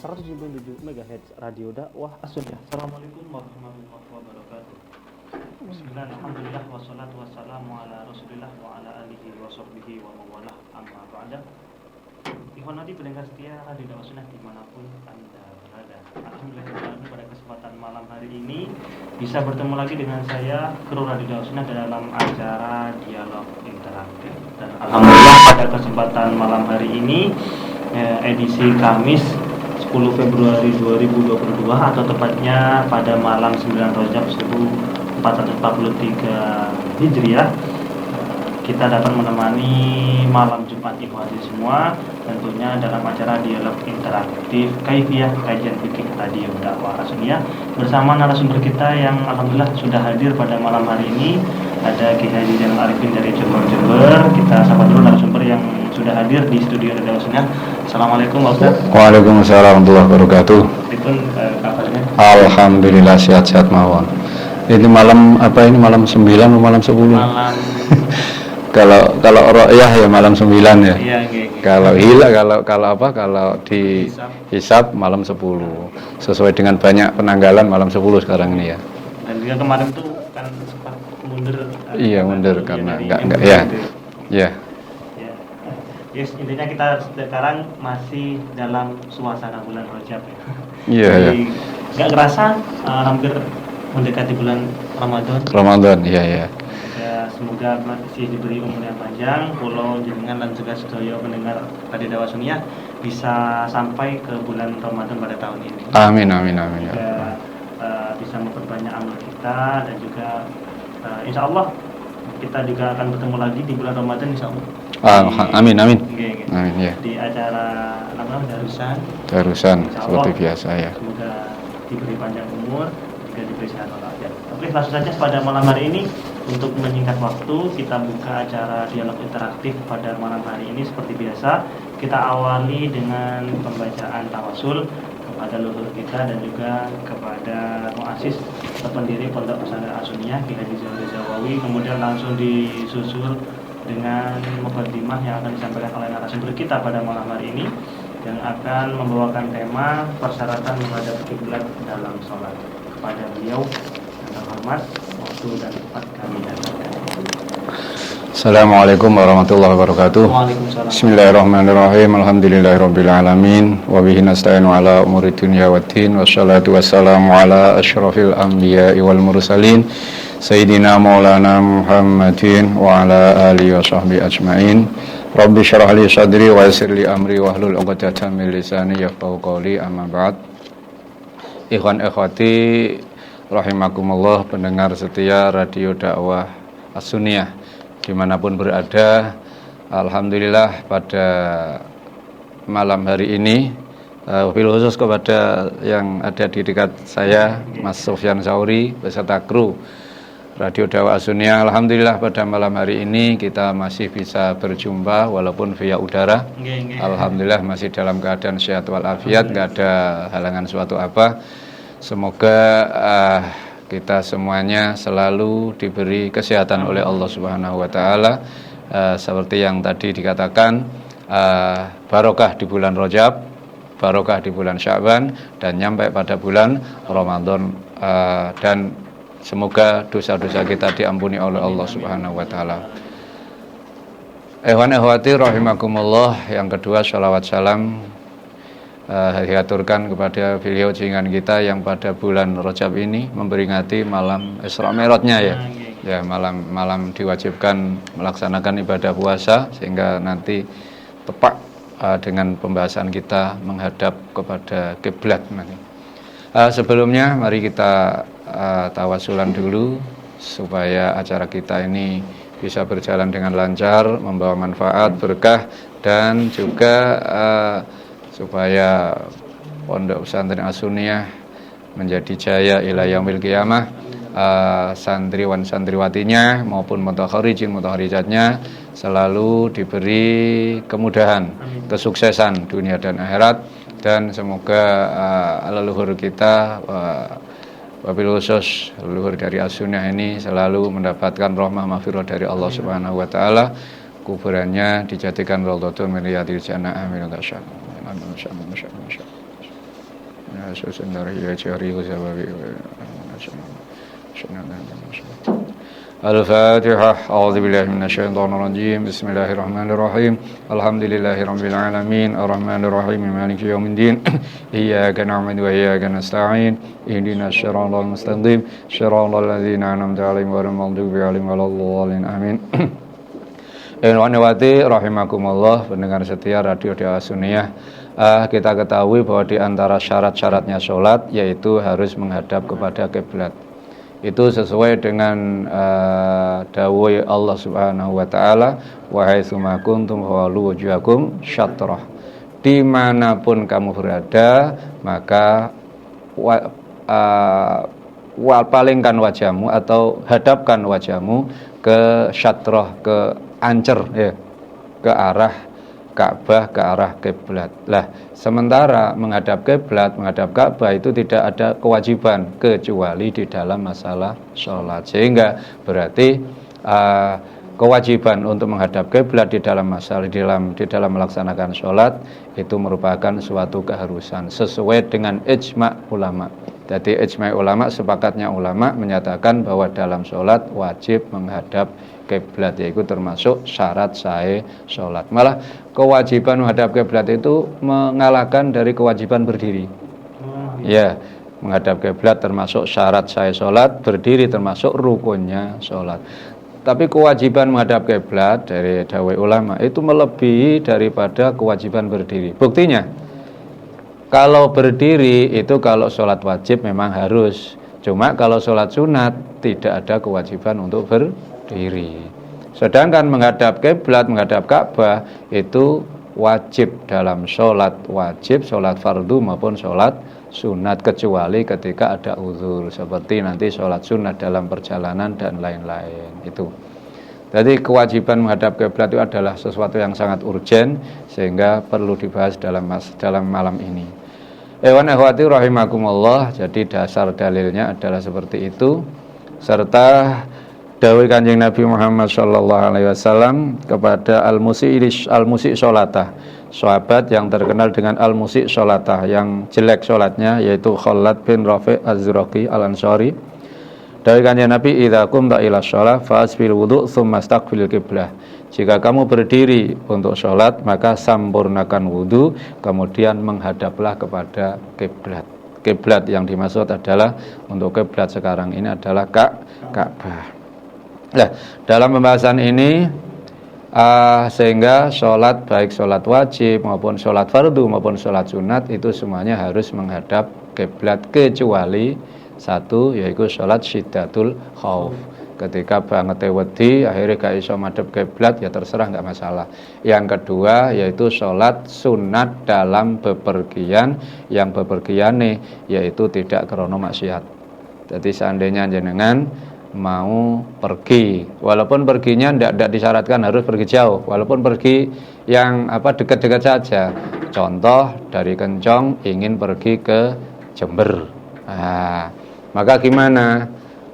177 MHz Radio Dakwah As-Sunnah. Assalamualaikum warahmatullahi wabarakatuh. Bismillah, alhamdulillah, wassalatu wassalamu ala rasulillah wa ala alihi wa sahbihi wa mawalah, amma ba'da. Ikhwan hadi pendengar setia Radio Dakwah As-Sunnah dimanapun Anda berada. Alhamdulillah, pada kesempatan malam hari ini bisa bertemu lagi dengan saya, kru Radio Dakwah As-Sunnah dalam acara Dialog Interaktif. Dan alhamdulillah pada kesempatan malam hari ini edisi Kamis 10 Februari 2022 atau tepatnya pada malam 9 Rajab 1443 Hijriah, kita dapat menemani malam Jumat ikhwati semua tentunya dalam acara Dialog Interaktif Kaifiyah Kajian Fikih Radio Dakwah As-Sunnah bersama narasumber kita yang alhamdulillah sudah hadir pada malam hari ini. Ada Kiai Haji Zainal Arifin dari Jember. Kita sapa dulu narasumber yang sudah hadir di studio Radio As-Sunnah. Assalamualaikum Ustaz. Waalaikumsalam warahmatullahi wabarakatuh. Itu kabarnya? Alhamdulillah sehat-sehat mawon. Ini malam apa ini, malam 9 atau malam 10? Malam kalau ru'yah ya malam 9 ya. Iya. Kalau hilal kalau di hisab malam 10. Sesuai dengan banyak penanggalan malam 10 sekarang ini ya. Dan juga kemarin tuh kan sempat mundur. Iya, mundur karena enggak ya. Ya. Yes, intinya kita sekarang masih dalam suasana bulan Rajab ya. Iya. Jadi nggak kerasa hampir mendekati bulan Ramadan. Iya. Ya, semoga masih diberi umur yang panjang, pulau jenengan dan juga sedaya pendengar Radio Dakwah As-Sunnah bisa sampai ke bulan Ramadan pada tahun ini. Amin. Juga bisa memperbanyak amal kita dan juga insya Allah kita juga akan bertemu lagi di bulan Ramadan insya Allah. Amin ya. Di acara darusan seperti biasa ya. Semoga diberi panjang umur, juga diberi sehat walafiat. Oke, langsung saja pada malam hari ini untuk menyingkat waktu kita buka acara dialog interaktif pada malam hari ini seperti biasa. Kita awali dengan pembacaan tawasul kepada leluhur kita dan juga kepada muassis pendiri Pondok Pesantren As-Sunnah Kiai Haji Zainal Zawawi. Kemudian langsung disusul dengan mukadimah yang akan disampaikan oleh narasumber kita pada malam hari ini yang akan membawakan tema persyaratan menghadap kiblat dalam sholat. Kepada beliau yang terhormat, waktu dan tempat kami datangkan. Assalamualaikum warahmatullahi wabarakatuh. Waalaikumsalam. Bismillahirrahmanirrahim. Alhamdulillahirabbil alamin wa bihi nasta'inu ala umuri dunya waddin wassalatu wassalamu ala asyrafil anbiya'i wal mursalin Sayyidina Maulana Muhammadin wa ala alihi wa sahbihi ajma'in. Rabbi syrah li sadri wa yassir li amri wa hlul 'uqdatam min lisani yafqahu qawli, amma ba'd. Ikhwan ikhwati rahimakumullah, pendengar setia Radio Dakwah As-Sunnah dimanapun berada, alhamdulillah pada malam hari ini wabil khusus kepada yang ada di dekat saya, Mas Sofyan Sauri beserta kru Radio Dakwah As-Sunnah. Alhamdulillah pada malam hari ini kita masih bisa berjumpa walaupun via udara. Alhamdulillah masih dalam keadaan sehat walafiat, nggak ada halangan suatu apa. Semoga kita semuanya selalu diberi kesehatan oleh Allah Subhanahu wa taala, seperti yang tadi dikatakan, barokah di bulan Rajab, barokah di bulan Sya'ban, dan nyampe pada bulan Ramadan, dan semoga dosa-dosa kita diampuni oleh Allah Subhanahu wa taala. Ikhwan akhwati rahimakumullah, yang kedua sholawat salam diaturkan kepada beliau junjungan kita yang pada bulan Rajab ini memperingati malam Isra Mi'rajnya ya, malam diwajibkan melaksanakan ibadah puasa, sehingga nanti tepat dengan pembahasan kita menghadap kepada kiblat nanti. Sebelumnya mari kita tawasulan dulu supaya acara kita ini bisa berjalan dengan lancar, membawa manfaat, berkah, dan juga supaya Pondok Pesantren As-Sunniyah menjadi jaya ila yaumil qiyamah, santriwan santriwatinya maupun mutakharirin mutakhariratnya selalu diberi kemudahan, kesuksesan dunia dan akhirat, dan semoga leluhur kita, wabil khusus leluhur dari As-Sunnah ini selalu mendapatkan rahmah maghfirah dari Allah Subhanahu wa taala, kuburannya dijadikan raudhatun min riyadil jannah, amin ya rabbal. Al-Fatihah. A'udzubillahi minasyaitonirrajim. Bismillahirrahmanirrahim. Alhamdulillahirabbil alamin, arrahmanirrahim, maliki yaumiddin. Iyyaka na'budu wa iyyaka nasta'in. Ihdinas siratal mustaqim, siratal ladzina an'amta 'alaihim ghairil maghdubi 'alaihim waladdallin. Amin. Wanawati rahimakumullah, pendengar setia Radio Da'wah Sunniyah. Kita ketahui bahwa di antara syarat-syaratnya sholat yaitu harus menghadap kepada kiblat. Itu sesuai dengan dawuh Allah Subhanahu wa taala, wa haitsuma kuntum fawallu wujuhakum syatrah. Dimanapun kamu berada, maka palingkan wajahmu atau hadapkan wajahmu ke syatrah, ke ancer ya, ke arah Ka'bah, ke arah kiblat. Lah, sementara menghadap kiblat, menghadap Ka'bah itu tidak ada kewajiban kecuali di dalam masalah sholat. Sehingga berarti kewajiban untuk menghadap kiblat di dalam masalah di dalam melaksanakan sholat itu merupakan suatu keharusan sesuai dengan ijma' ulama. Jadi ijma' ulama, sepakatnya ulama menyatakan bahwa dalam sholat wajib menghadap kiblat, yaitu termasuk syarat sahih sholat. Malah kewajiban menghadap kiblat itu mengalahkan dari kewajiban berdiri. Ya, menghadap kiblat termasuk syarat sahih sholat, berdiri termasuk rukunnya sholat. Tapi kewajiban menghadap kiblat dari dawai ulama itu melebihi daripada kewajiban berdiri. Buktinya, kalau berdiri itu kalau sholat wajib memang harus. Cuma kalau sholat sunat tidak ada kewajiban untuk berdiri. Sedangkan menghadap kiblat, menghadap Ka'bah itu wajib dalam sholat wajib, sholat fardu maupun sholat sunat, kecuali ketika ada uzur seperti nanti sholat sunat dalam perjalanan dan lain-lain. Itu. Jadi kewajiban menghadap kiblat itu adalah sesuatu yang sangat urgen sehingga perlu dibahas dalam malam ini. Ewan akhwati rahimakumullah, jadi dasar dalilnya adalah seperti itu, serta dawuh Kanjeng Nabi Muhammad sallallahu alaihi wasallam kepada al-musi' sholatah, sahabat yang terkenal dengan al-musi' sholatah, yang jelek sholatnya, yaitu Khalad bin Rafi' Az-Zuraqi Al-Ansari. Dawuh Kanjeng Nabi, idza qumta ila shalah fa'asbil wudu' tsumma istaqbil qiblah. Jika kamu berdiri untuk sholat, maka sampurnakan wudu, kemudian menghadaplah kepada kiblat. Kiblat yang dimaksud adalah, untuk kiblat sekarang ini adalah Ka'bah. Nah, dalam pembahasan ini sehingga sholat, baik sholat wajib maupun sholat fardu maupun sholat sunat, itu semuanya harus menghadap kiblat, kecuali satu, yaitu sholat syiddatul khauf. Ketika banget wedi akhirnya gak iso madhep kiblat, ya terserah, nggak masalah. Yang kedua yaitu sholat sunat dalam bepergian, yang bepergian nih yaitu tidak krono maksiat. Jadi seandainya jenengan mau pergi, walaupun perginya tidak disyaratkan harus pergi jauh, walaupun pergi yang dekat-dekat saja. Contoh dari Kencong ingin pergi ke Jember. Nah, Maka gimana?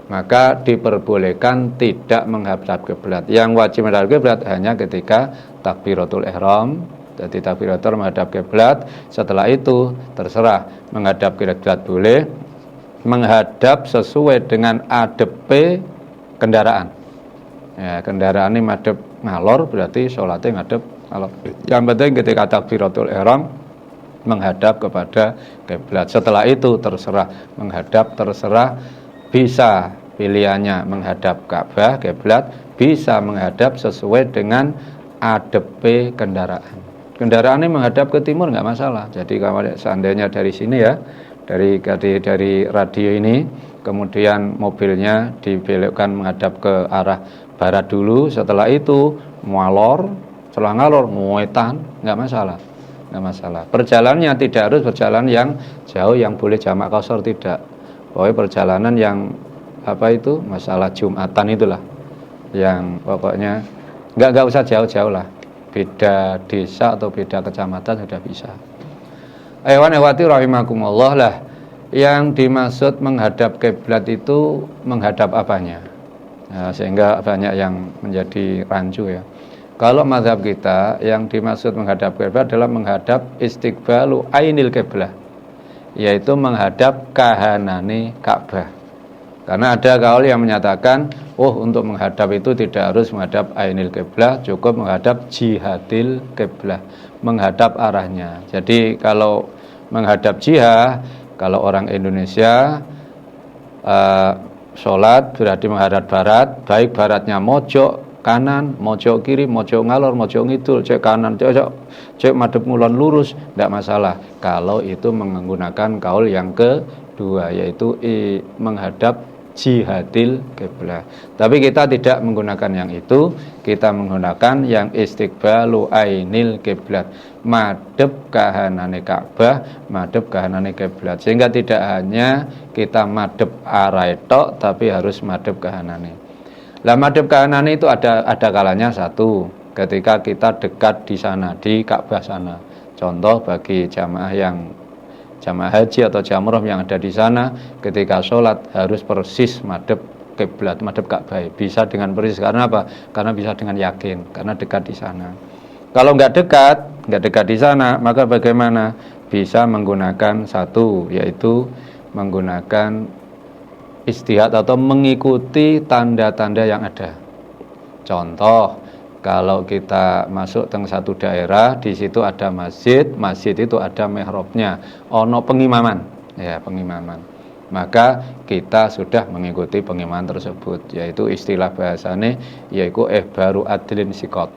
Maka diperbolehkan tidak menghadap kiblat. Yang wajib menghadap kiblat hanya ketika takbiratul ihram. Jadi takbiratul menghadap kiblat. Setelah itu terserah menghadap kiblat boleh, menghadap sesuai dengan adepe kendaraan. Ya, kendaraan ini madhep ngalor berarti sholatnya ngadep ngalor. Yang penting ketika takbiratul ihram menghadap kepada kiblat. Setelah itu terserah menghadap, terserah bisa pilihannya menghadap Ka'bah, kiblat, bisa menghadap sesuai dengan adepe kendaraan. Kendaraan ini menghadap ke timur nggak masalah. Jadi kalau seandainya dari sini ya, dari radio ini, kemudian mobilnya dibelokkan menghadap ke arah barat dulu, setelah itu ngalor, setelah ngalor muetan, nggak masalah. Nggak masalah. Perjalanannya tidak harus berjalan yang jauh yang boleh jamak qashar, tidak. Pokoknya perjalanan yang masalah Jumatan itulah, yang pokoknya nggak usah jauh-jauh lah, beda desa atau beda kecamatan sudah bisa. Ehwati rahimakumullah lah, yang dimaksud menghadap kiblat itu menghadap apanya? Nah, sehingga banyak yang menjadi rancu ya. Kalau mazhab kita yang dimaksud menghadap kiblat adalah menghadap istiqbalu ainil kiblah, yaitu menghadap kahanane Ka'bah. Karena ada kaul yang menyatakan, untuk menghadap itu tidak harus menghadap ainil kiblah, cukup menghadap jihadil kiblah, menghadap arahnya. Jadi kalau menghadap jihah, kalau orang Indonesia sholat berarti menghadap barat, baik baratnya mojok kanan, mojok kiri, mojok ngalor, mojok ngidul, cek kanan, cek madhep ngulon lurus, tidak masalah. Kalau itu menggunakan kaul yang kedua, yaitu menghadap jihadil kiblah. Tapi kita tidak menggunakan yang itu, kita menggunakan yang istiqbalu ainil kiblat, madhep kahanane Ka'bah, madhep kahanane kiblat. Sehingga tidak hanya kita madhep arah tok, tapi harus madhep kahanane. Lah madhep kahanane itu ada kalanya satu, ketika kita dekat di sana, di Ka'bah sana. Contoh bagi jamaah haji atau jamroh yang ada di sana, ketika sholat harus persis madhep kiblat, madhep Ka'bah. Bisa dengan persis, karena apa? Karena bisa dengan yakin, karena dekat di sana. Kalau nggak dekat di sana, maka bagaimana? Bisa menggunakan satu, yaitu menggunakan istihad atau mengikuti tanda-tanda yang ada. Contoh, kalau kita masuk ke satu daerah, di situ ada masjid itu ada mihrabnya, ono pengimaman, maka kita sudah mengikuti pengimaman tersebut, yaitu istilah bahasane yaitu baru adlin sikot.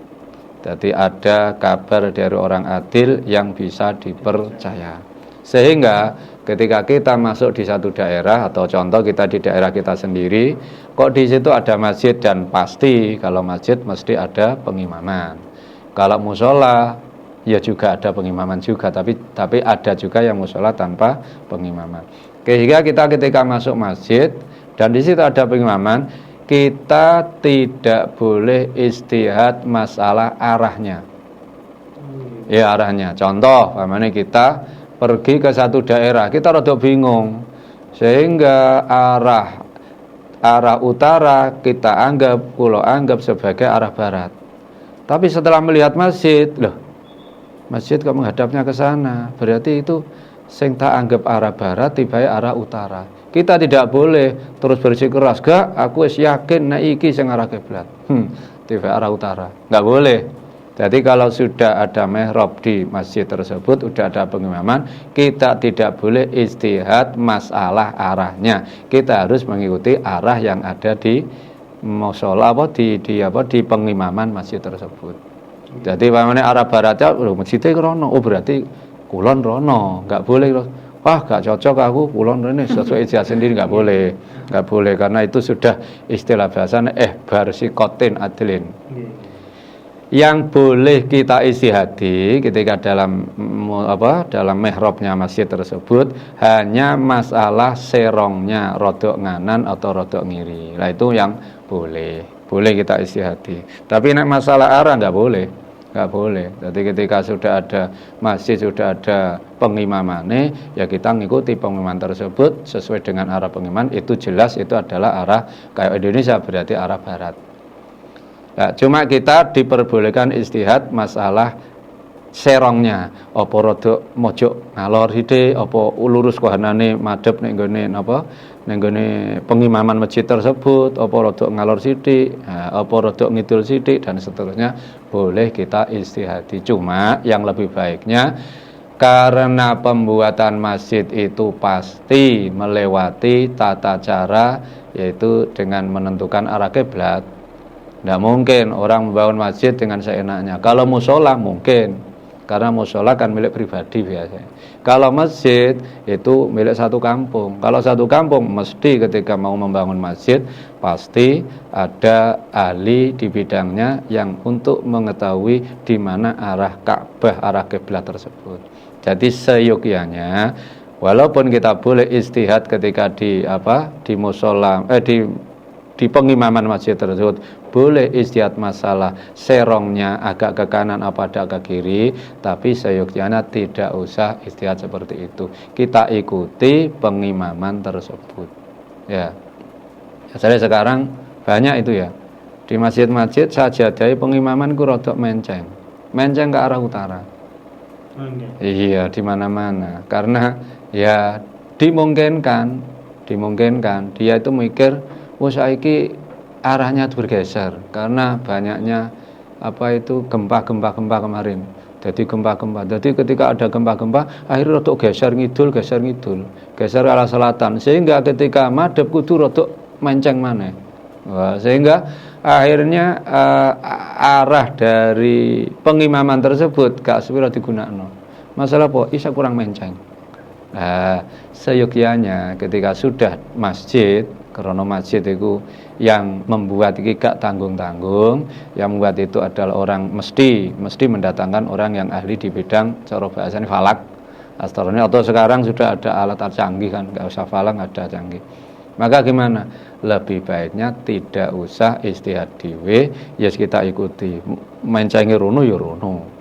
Jadi ada kabar dari orang adil yang bisa dipercaya. Sehingga ketika kita masuk di satu daerah, atau contoh kita di daerah kita sendiri, kok di situ ada masjid, dan pasti kalau masjid mesti ada pengimaman. Kalau musola ya juga ada pengimaman juga, tapi ada juga yang musola tanpa pengimaman. Sehingga kita ketika masuk masjid dan di situ ada pengimaman, kita tidak boleh istihad masalah arahnya. Ya arahnya. Contoh, namanya kita pergi ke satu daerah, kita rada bingung, sehingga arah utara kita anggap sebagai arah barat. Tapi setelah melihat masjid, masjid kok menghadapnya ke sana, berarti itu sing tak anggap arah barat tiba arah utara. Kita tidak boleh terus bersikeras, gak, aku wis yakin nek iki sing arah kiblat. Tiba arah utara. Enggak boleh. Jadi kalau sudah ada mihrab di masjid tersebut, sudah ada pengimaman, kita tidak boleh istihad masalah arahnya. Kita harus mengikuti arah yang ada di mushola di pengimaman masjid tersebut. Jadi pamane arah baratnya masjidnya rono, berarti kulon rono, enggak boleh. Wah, enggak cocok aku kulon rene sesuai ijazah sendiri, enggak boleh. Enggak boleh karena itu sudah istilah bahasanya barsikotin adlin. Yang boleh kita istihadi ketika dalam mihrabnya masjid tersebut hanya masalah serongnya rodok nganan atau rodok ngiri. Nah itu yang boleh kita istihadi. Tapi nek masalah arah enggak boleh. nggak boleh. Jadi ketika sudah ada masjid, sudah ada pengimamannya, ya kita ngikuti pengimaman tersebut sesuai dengan arah pengimaman. Itu jelas itu adalah arah kayak Indonesia, berarti arah barat. Nah, cuma kita diperbolehkan istihad masalah serongnya, apa rada mojok ngalor sithik, apa lurus kahanane madhep ning nggone napa, ning nggone pengimaman masjid tersebut, apa rada ngalor sithik, apa rada ngidul sithik dan seterusnya, boleh kita istihadi. Cuma yang lebih baiknya karena pembuatan masjid itu pasti melewati tata cara, yaitu dengan menentukan arah kiblat. Tidak mungkin orang membangun masjid dengan seenaknya. Kalau musola mungkin, karena musola kan milik pribadi biasanya. Kalau masjid itu milik satu kampung. Kalau satu kampung mesti ketika mau membangun masjid pasti ada ahli di bidangnya yang untuk mengetahui di mana arah Ka'bah, arah kiblat tersebut. Jadi seyogyanya, walaupun kita boleh istihad ketika di musola, di pengimaman masjid tersebut boleh istihad masalah serongnya agak ke kanan apa agak ke kiri, tapi seyogyanya tidak usah istihad seperti itu. Kita ikuti pengimaman tersebut. Ya. Jadi sekarang banyak itu ya. Di masjid-masjid sajadai pengimaman ku rodok menceng ke arah utara. Iya, di mana-mana. Karena ya dimungkinkan dia itu mikir saiki arahnya bergeser karena banyaknya gempa kemarin. Jadi gempa. Jadi ketika ada gempa, akhirnya rodok geser ngidul, geser ke arah selatan, sehingga ketika madhep kudu rodok menceng maneh. Sehingga akhirnya arah dari pengimaman tersebut gak sepira digunakno. Masalah apa? Isa kurang menceng. Nah, seyogyanya ketika sudah masjid, karena masjid itu yang membuat iki gak tanggung-tanggung, yang membuat itu adalah orang mesti mendatangkan orang yang ahli di bidang cara bahasanya falak, astronomi, atau sekarang sudah ada alat canggih kan, gak usah falak, ada canggih. Maka gimana? Lebih baiknya tidak usah istihad dhewe, ya kita ikuti. Mencengi rono ya rono.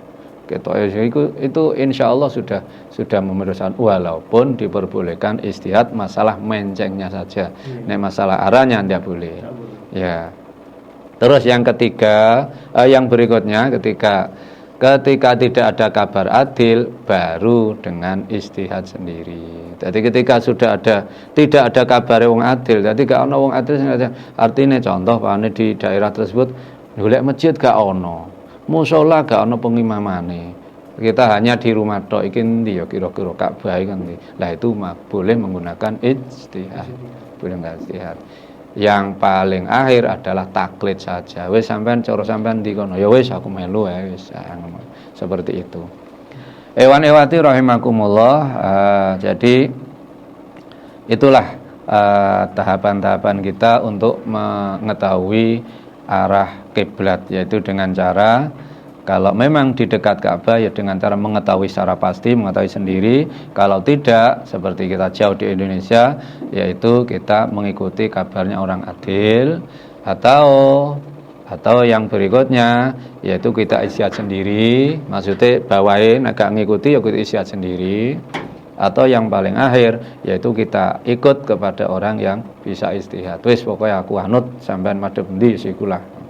Itu insya Allah sudah memerlukan, walaupun diperbolehkan istihad masalah mencengnya saja. Nek masalah arahnya tidak boleh. Ya. Terus yang ketiga, yang berikutnya ketika tidak ada kabar adil, baru dengan istihad sendiri. Jadi ketika sudah tidak ada kabar wong adil, jadi gak ono wong adil, artinya contoh pane di daerah tersebut golek masjid gak ono, musola gak ono pengimamane, kita hanya di rumah tok, iki ndi ya kira-kira Ka'bah iki ndi. Lah itu boleh menggunakan ijtihad. Boleh enggak ijtihad. Yang paling akhir adalah taklid saja. Wis sampean cara sampean ndi kono, ya wis aku melu ya wis. Seperti itu. Ewan ewati rahimakumullah. Jadi itulah tahapan-tahapan kita untuk mengetahui arah kiblat, yaitu dengan cara kalau memang di dekat Ka'bah ya dengan cara mengetahui secara pasti, mengetahui sendiri. Kalau tidak, seperti kita jauh di Indonesia, yaitu kita mengikuti kabarnya orang adil, atau yang berikutnya yaitu kita istihad sendiri. Maksudnya bawain agak ngikuti ya kita istihad sendiri. Atau yang paling akhir yaitu kita ikut kepada orang yang bisa istihad. Wis pokoknya aku anut sampean madhep endi sikulah.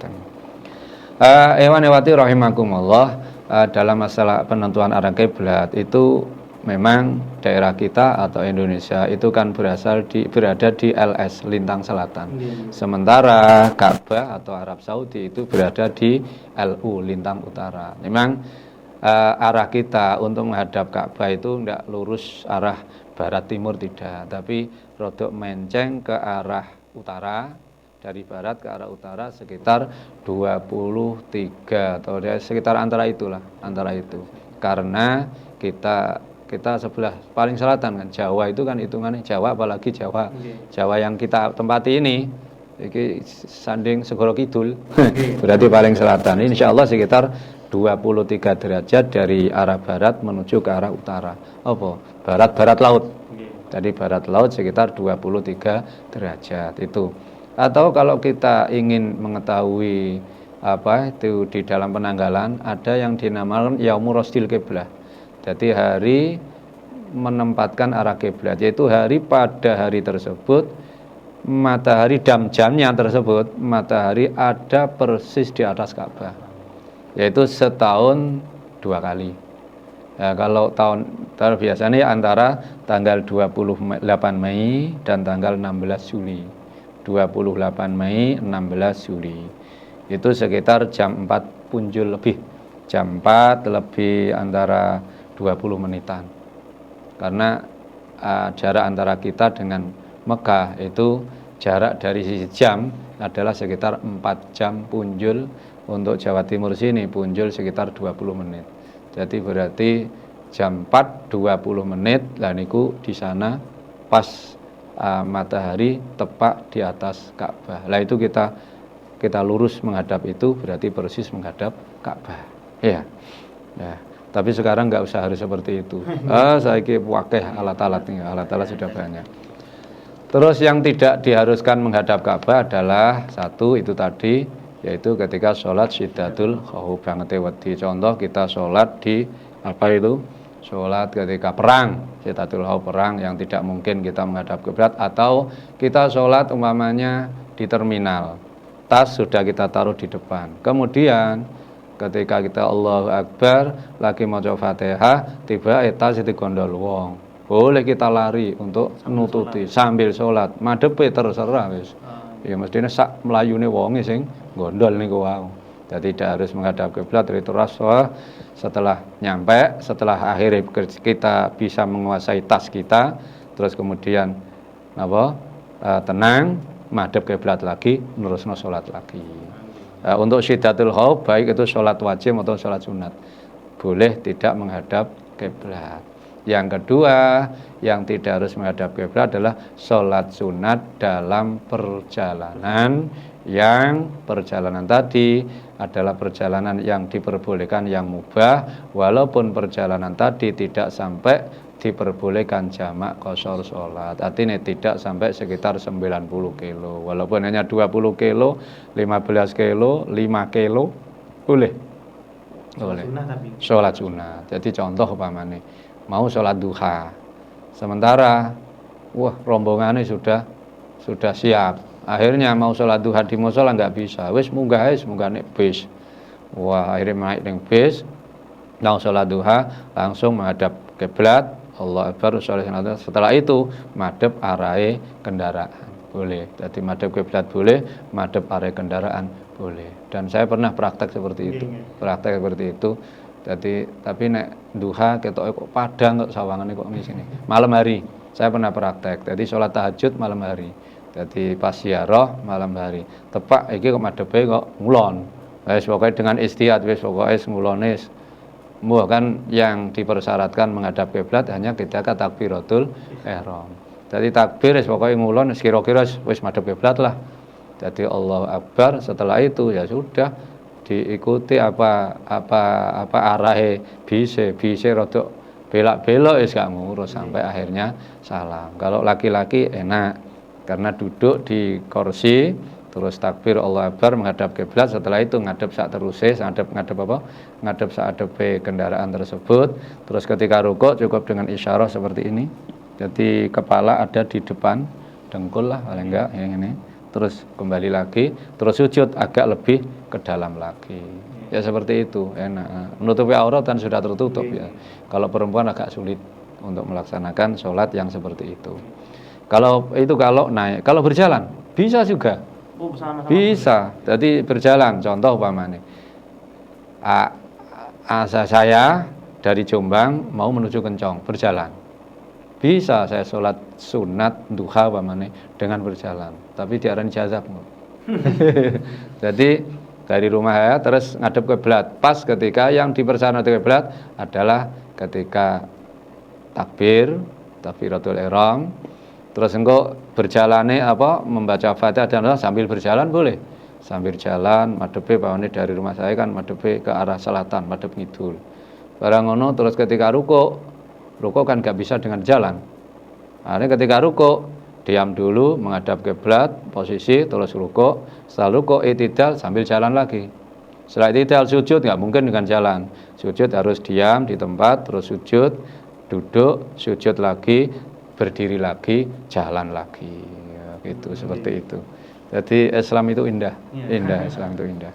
Ewan ewati rahimakumullah, dalam masalah penentuan arah kiblat itu memang daerah kita atau Indonesia itu kan berada di LS, Lintang Selatan. Sementara Ka'bah atau Arab Saudi itu berada di LU, Lintang Utara. Memang arah kita untuk menghadap Ka'bah itu tidak lurus arah barat timur, tidak, tapi rodok menceng ke arah utara. Dari barat ke arah utara sekitar 23 atau sekitar antara itu. Karena kita sebelah paling selatan kan, Jawa itu kan hitungannya Jawa, apalagi Jawa yang kita tempati ini sanding Segoro Kidul. Berarti paling selatan. Insya Allah sekitar 23 derajat dari arah barat menuju ke arah utara. Barat laut. Jadi barat laut sekitar 23 derajat itu. Atau kalau kita ingin mengetahui itu di dalam penanggalan ada yang dinamakan Yaumur Rasdil Qiblah. Jadi hari menempatkan arah kiblat, yaitu hari pada hari tersebut matahari jam-jamnya tersebut matahari ada persis di atas Ka'bah, yaitu setahun 2 kali. Ya, kalau tahun biasanya antara tanggal 28 Mei dan tanggal 16 Juli. 28 Mei, 16 Juli. Itu sekitar jam 4 punjul lebih. Jam 4 lebih antara 20 menitan. Karena jarak antara kita dengan Mekah itu jarak dari sisi jam adalah sekitar 4 jam punjul. Untuk Jawa Timur sini punjul sekitar 20 menit. Jadi berarti jam 4 20 menit lah niku di sana pas matahari tepat di atas Ka'bah. Lah itu kita lurus menghadap itu berarti persis menghadap Ka'bah. Ya. Ya. Tapi sekarang nggak usah harus seperti itu. Saya pakai alat-alat sudah banyak. Terus yang tidak diharuskan menghadap Ka'bah adalah satu itu tadi, yaitu ketika sholat syiddatul khauf banget wedi. Contoh kita sholat di sholat ketika perang, syiddatul khauf perang yang tidak mungkin kita menghadap kiblat, atau kita sholat umpamanya di terminal, tas sudah kita taruh di depan, kemudian ketika kita Allahu Akbar lagi maca Fatihah tiba tas itu gondol wong, boleh kita lari untuk nututi sambil sholat, madhepe terserah wis. Ya mestinya sak melayune wonge sing gondol niku wau. Jadi tidak harus menghadap kiblat itu rasul. Setelah nyampe, setelah akhirnya kita bisa menguasai tas kita, terus kemudian tenang, madhep kiblat lagi, nerusno sholat lagi. Untuk syiddatul khauf baik itu sholat wajib atau sholat sunat, boleh tidak menghadap kiblat. Yang kedua, yang tidak harus menghadap kiblat adalah sholat sunat dalam perjalanan, yang perjalanan tadi adalah perjalanan yang diperbolehkan, yang mubah, walaupun perjalanan tadi tidak sampai diperbolehkan jamak qashar sholat, artinya tidak sampai sekitar 90 kilo, walaupun hanya 20 kilo, 15 kilo, 5 kilo, boleh. Sholat sunat. Jadi contoh umpamanya mau sholat duha, sementara rombongannya sudah siap, akhirnya mau sholat duha di musola nggak bisa, wis munggah nek bis, akhirnya naik ning bis, mau sholat duha langsung menghadap kiblat, Allah Akbar, setelah itu madhep arahe kendaraan boleh. Jadi madhep kiblat boleh, madhep arahe kendaraan boleh. Dan saya pernah praktek seperti itu. Jadi tapi nek duha ketoke kok padang kok sawangane kok ngene. Malam hari saya pernah praktek. Jadi sholat tahajud malam hari. Jadi pas ziarah malam hari. Tepak iki kok madhepe kok ngulon. Wis pokoke dengan istihad wis pokoke ngulone. Kan yang dipersyaratkan menghadap kiblat hanya ketika takbiratul ihram. Jadi takbir wis pokoke ngulon kira-kira wis madhep kiblat lah. Jadi Allahu Akbar, setelah itu ya sudah diikuti apa arahe bise rada belak-belok wis gak ngurus sampai akhirnya salam. Kalau laki-laki enak karena duduk di kursi terus takbir Allah Akbar menghadap kiblat, setelah itu ngadep sak teruse, ngadep sak adepe kendaraan tersebut. Terus ketika rukuk cukup dengan isyarah seperti ini. Jadi kepala ada di depan dengkul lah paling enggak yang ini. Terus kembali lagi, terus sujud agak lebih ke dalam lagi. Ya seperti itu, enak. Menutupi aurat dan sudah tertutup ya. Kalau perempuan agak sulit untuk melaksanakan sholat yang seperti itu. Kalau naik, kalau berjalan bisa juga. Bisa. Jadi berjalan, contoh umpamanya. Saya dari Jombang mau menuju Kencong, berjalan. Bisa saya sholat sunat duha dengan berjalan, tapi diarani jazab. Jadi dari rumah saya terus ngadep kiblat, pas ketika yang dipersyaratkan kiblat adalah ketika takbiratul ihram, terus engkau berjalane membaca Fatihah dan sambil berjalan boleh, sambil jalan madhepe dari rumah saya kan madhepe ke arah selatan, madhep ngidul. Barang ngono terus ketika rukuk kan gak bisa dengan jalan. Nah, ketika rukuk diam dulu menghadap kiblat, posisi terus rukuk, setelah rukuk i'tidal sambil jalan lagi. Setelah i'tidal sujud nggak mungkin dengan jalan. Sujud harus diam di tempat, terus sujud, duduk, sujud lagi, berdiri lagi, jalan lagi. Ya, gitu, seperti itu. Jadi Islam itu indah, indah, Islam itu indah.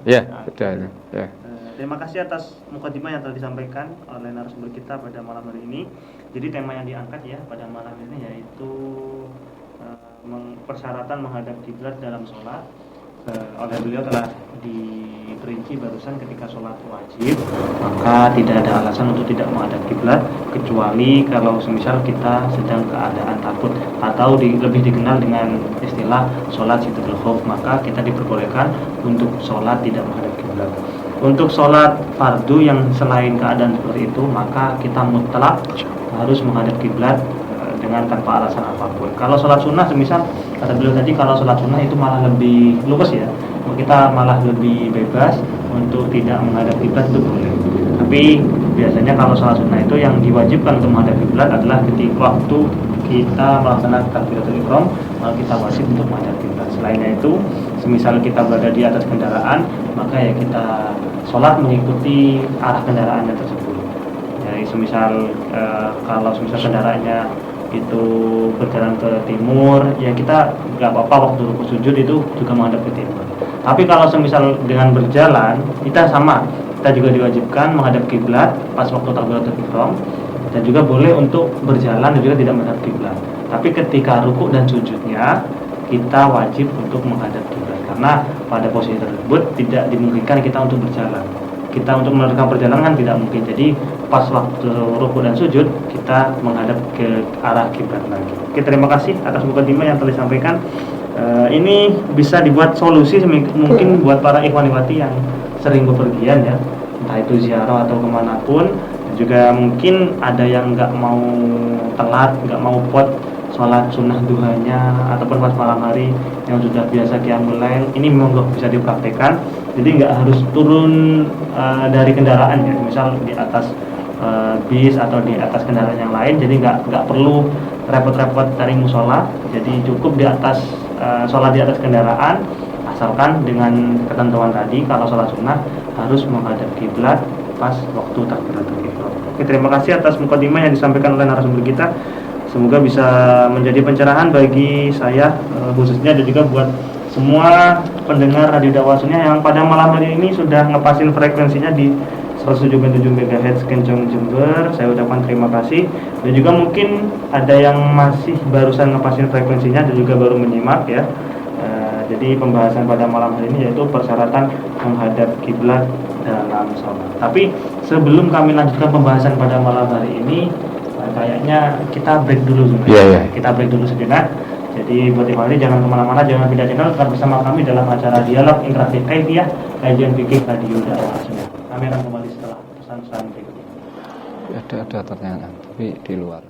Ya, sudah. Ya. Terima kasih atas mukadimah yang telah disampaikan oleh narasumber kita pada malam hari ini. Jadi tema yang diangkat ya pada malam ini yaitu persyaratan menghadap kiblat dalam sholat. Oleh beliau telah diperinci barusan ketika sholat wajib maka tidak ada alasan untuk tidak menghadap kiblat kecuali kalau semisal kita sedang keadaan takut atau lebih dikenal dengan istilah sholat sitratul khauf, maka kita diperbolehkan untuk sholat tidak menghadap kiblat. Untuk sholat fardu yang selain keadaan seperti itu maka kita mutlak harus menghadap kiblat dengan tanpa alasan apapun. Kalau sholat sunnah semisal kata beliau tadi, kalau sholat sunnah itu malah lebih luas ya, kita malah lebih bebas untuk tidak menghadap kiblat itu boleh. Tapi biasanya kalau sholat sunnah itu yang diwajibkan untuk menghadap kiblat adalah ketika waktu kita melaksanakan takbiratul ihram, maka kita wajib untuk menghadap kiblat. Selainnya itu, semisal kita berada di atas kendaraan, maka ya kita sholat mengikuti arah kendaraannya tersebut. Jadi semisal kalau semisal kendaraannya itu berjalan ke timur, ya kita nggak apa-apa waktu ruku sujud itu juga menghadap ke timur. Tapi kalau semisal dengan berjalan, kita sama, kita juga diwajibkan menghadap kiblat pas waktu takbiratul ihram dan juga boleh untuk berjalan dan juga tidak menghadap kiblat. Tapi ketika ruku dan sujudnya kita wajib untuk menghadap kiblat karena pada posisi tersebut tidak dimungkinkan kita untuk berjalan. Kita untuk meneruskan perjalanan kan tidak mungkin. Jadi pas waktu ruku dan sujud kita menghadap ke arah kiblat lagi. Oke, terima kasih atas mukadimah yang telah disampaikan. Ini bisa dibuat solusi mungkin buat para ikhwaniwati yang sering bepergian ya, entah itu ziarah atau kemanapun. Juga mungkin ada yang nggak mau telat, nggak mau pot sholat sunnah duhanya ataupun pas malam hari yang sudah biasa qiyamul lail, ini memang bisa dipraktekkan. Jadi nggak harus turun dari kendaraan ya, misal di atas bis atau di atas kendaraan yang lain, jadi nggak perlu repot-repot cari musola, jadi cukup di atas sholat di atas kendaraan, asalkan dengan ketentuan tadi kalau sholat sunnah harus menghadap kiblat pas waktu takbiratul ihram. Oke, terima kasih atas mukadimah yang disampaikan oleh narasumber kita. Semoga bisa menjadi pencerahan bagi saya khususnya dan juga buat semua pendengar Radio Dakwah Sunnah yang pada malam hari ini sudah ngepasin frekuensinya di 107.7 MHz Kencong Jember. Saya ucapkan terima kasih. Dan juga mungkin ada yang masih barusan ngepasin frekuensinya dan juga baru menyimak ya. Jadi pembahasan pada malam hari ini yaitu persyaratan menghadap kiblat dalam sholat. Tapi sebelum kami lanjutkan pembahasan pada malam hari ini, kayaknya kita break dulu sebenarnya. Kita break dulu sejenak. Jadi buat ikhwan jangan kemana-mana, jangan pindah channel, tetap bersama kami dalam acara dialog interaktif Kaifiyah kajian fikih Radio Dakwah Sunnah. Kami akan kembali setelah pesan-pesan berikut ini. Ada pertanyaan, tapi di luar.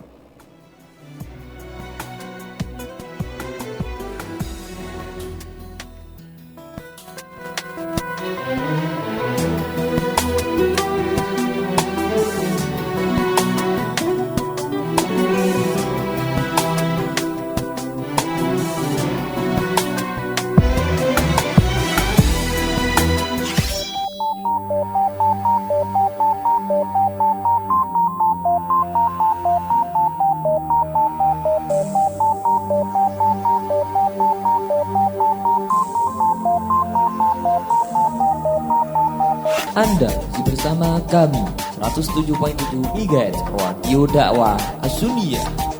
Anda masih bersama kami 107.7 MHz Radio Dakwah As-Sunniyah.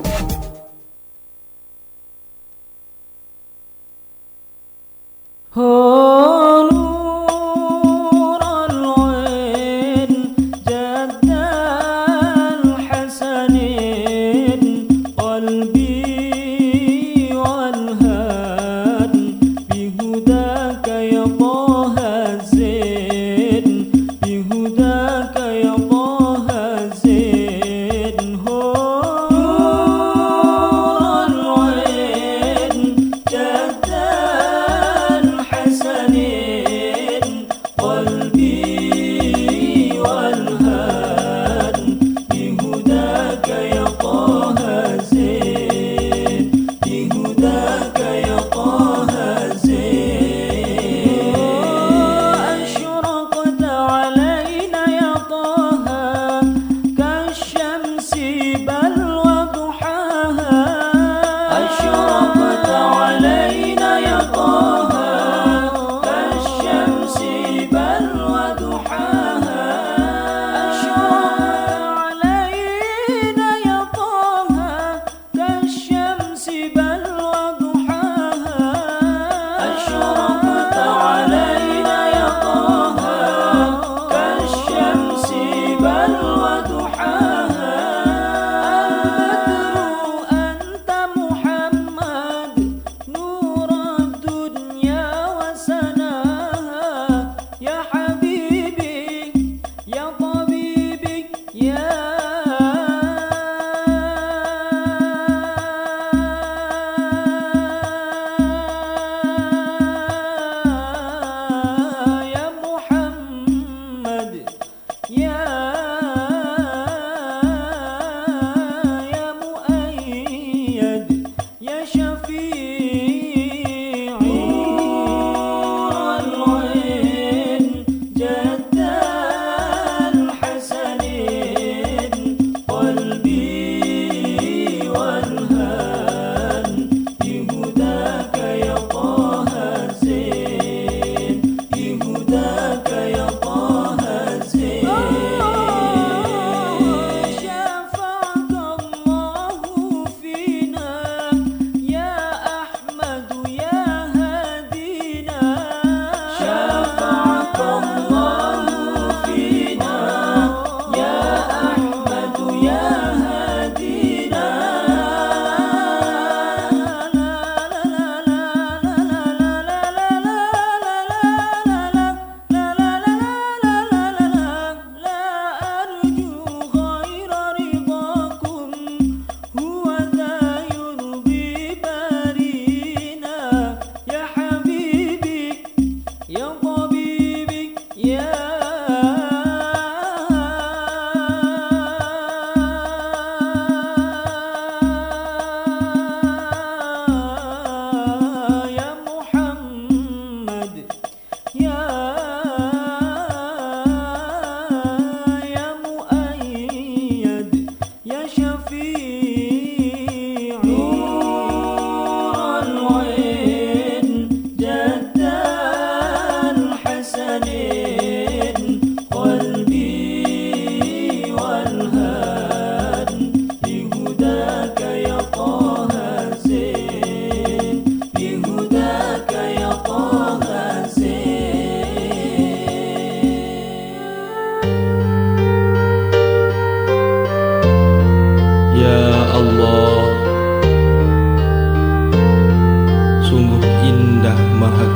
حسن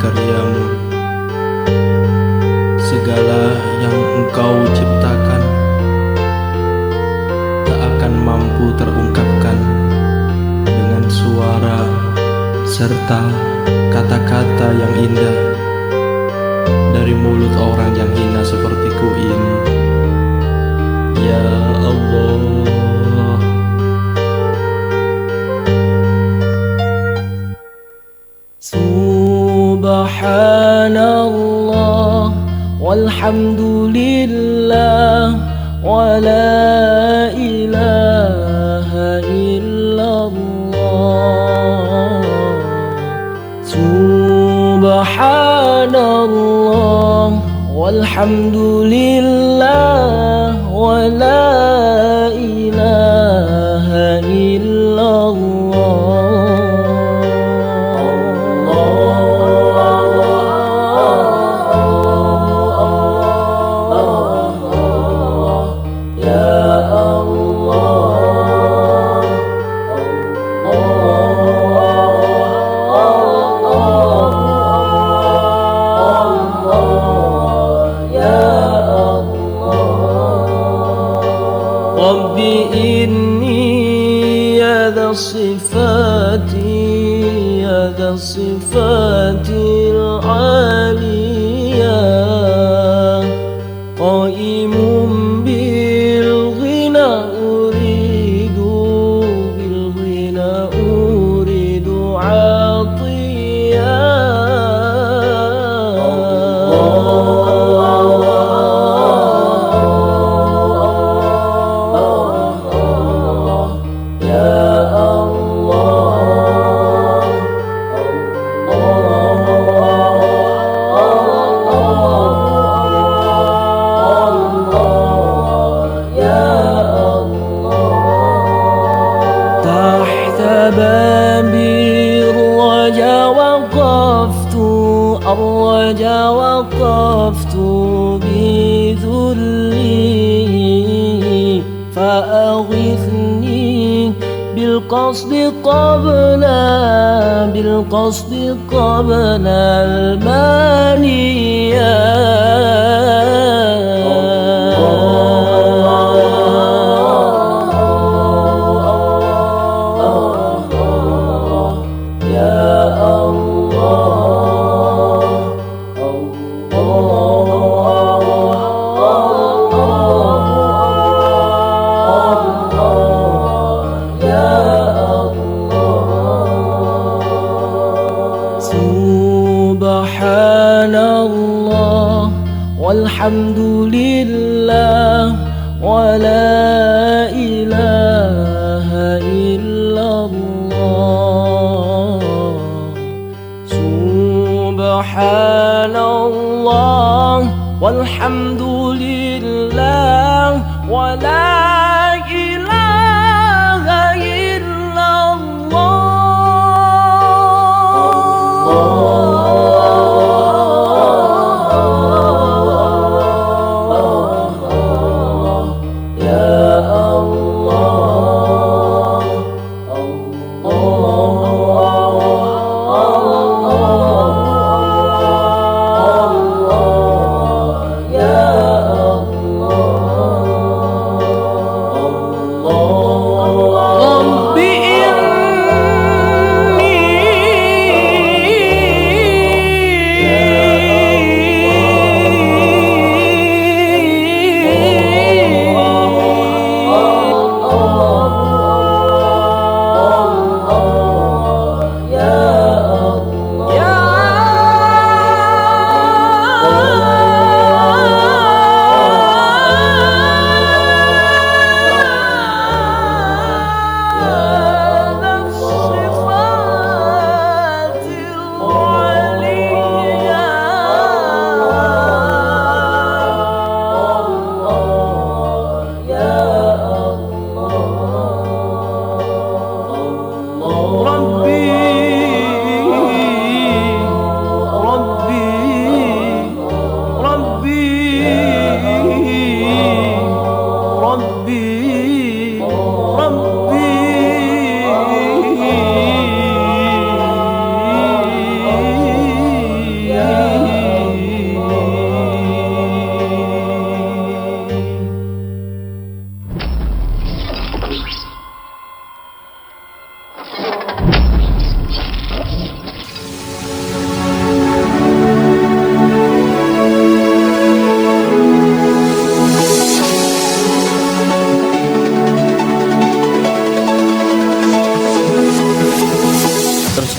karyamu. Segala yang Engkau ciptakan tak akan mampu terungkapkan dengan suara serta kata-kata yang indah dari mulut orang yang hina sepertiku ini. Ya Allah, Subhanallah walhamdulillah wa la ilaha illallah. Subhanallah walhamdulillah wa la ilaha illallah. Rabbi inni ya dha sifati al-aliyah qaimun bil ghina uridu atiyah. الرجا وقفت بذلي فأغثني بالقصد قبل المانية. Subhanallah walhamdulillah wa la ilaha illallah. Subhanallah walhamdulillah wa la ilaha illallah.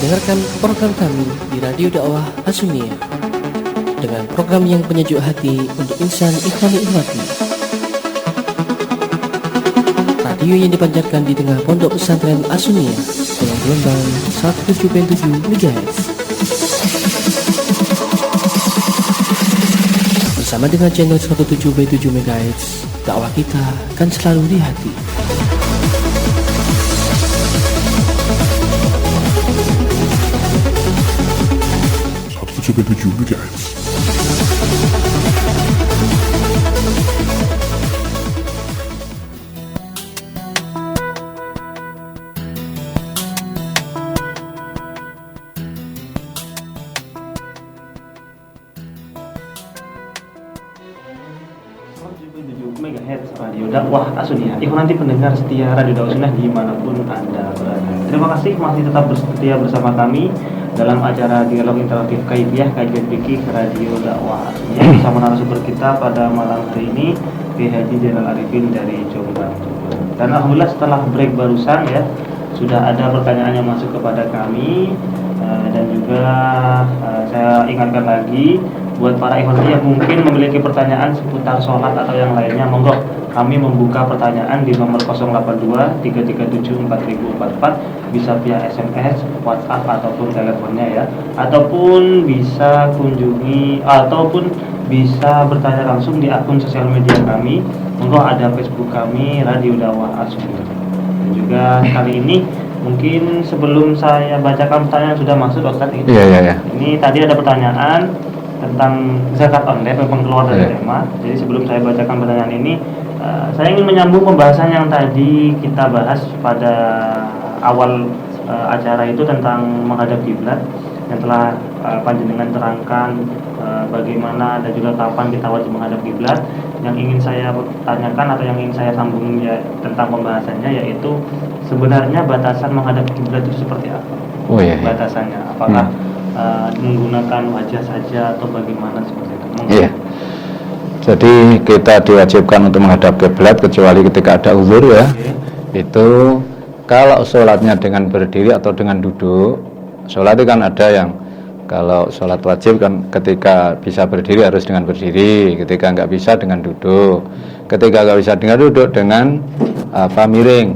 Dengarkan program kami di Radio Dakwah Asunia dengan program yang penyejuk hati untuk insan ikhwani ikhwati. Radio yang dipancarkan di tengah pondok pesantren Asunia dengan gelombang 107.7 MHz. Bersama dengan channel 107.7 MHz, dakwah kita kan selalu di hati. MHz Radio Dakwah Asunia. Nanti pendengar setia Radio Dakwah Asunia dimanapun Anda berada. Terima kasih masih tetap setia bersama kami dalam acara dialog interaktif Kaifiah Kajian Fikih Radio Dakwah Asunia bersama narasumber kita pada malam hari ini Kiai Haji Zainal Arifin dari Jombang. Dan alhamdulillah setelah break barusan ya sudah ada pertanyaan yang masuk kepada kami dan juga saya ingatkan lagi buat para ikhwan yang mungkin memiliki pertanyaan seputar sholat atau yang lainnya, monggo kami membuka pertanyaan di nomor 082 337 4044 bisa via SMS, WhatsApp ataupun teleponnya ya, ataupun bisa kunjungi ataupun bisa bertanya langsung di akun sosial media kami. Monggo ada Facebook kami Radio Dakwah Asunia. Dan juga kali ini mungkin sebelum saya bacakan pertanyaan yang sudah masuk Ustaz ini. Iya. Ini tadi ada pertanyaan tentang zakat online memang keluar dari tema. Jadi sebelum saya bacakan pertanyaan ini, saya ingin menyambung pembahasan yang tadi kita bahas pada awal acara itu tentang menghadap kiblat yang telah panjenengan terangkan bagaimana dan juga kapan kita wajib menghadap kiblat. Yang ingin saya tanyakan atau yang ingin saya sambung ya tentang pembahasannya yaitu sebenarnya batasan menghadap kiblat itu seperti apa? Batasannya apakah menggunakan wajah saja atau bagaimana seperti itu? Iya. Jadi kita diwajibkan untuk menghadap kiblat kecuali ketika ada uzur ya. Itu kalau sholatnya dengan berdiri atau dengan duduk. Sholat itu kan ada yang kalau sholat wajib kan ketika bisa berdiri harus dengan berdiri, ketika nggak bisa dengan duduk, ketika nggak bisa dengan duduk dengan miring.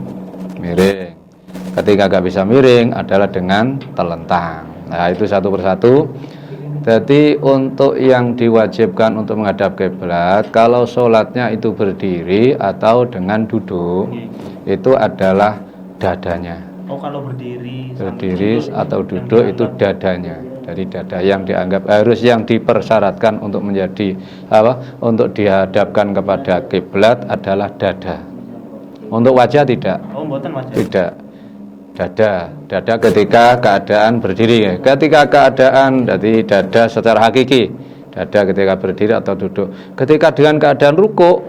Ketika nggak bisa miring adalah dengan telentang. Nah itu satu persatu. Jadi untuk yang diwajibkan untuk menghadap kiblat, kalau sholatnya itu berdiri atau dengan duduk, itu adalah dadanya. Oh kalau berdiri atau duduk itu dadanya. Dari dada yang dianggap yang dipersyaratkan untuk menjadi untuk dihadapkan kepada kiblat adalah dada. Untuk wajah tidak. Oh, mboten wajah. Tidak. Dada ketika keadaan berdiri. Ketika keadaan dari dada secara hakiki. Dada ketika berdiri atau duduk. Ketika dengan keadaan ruku,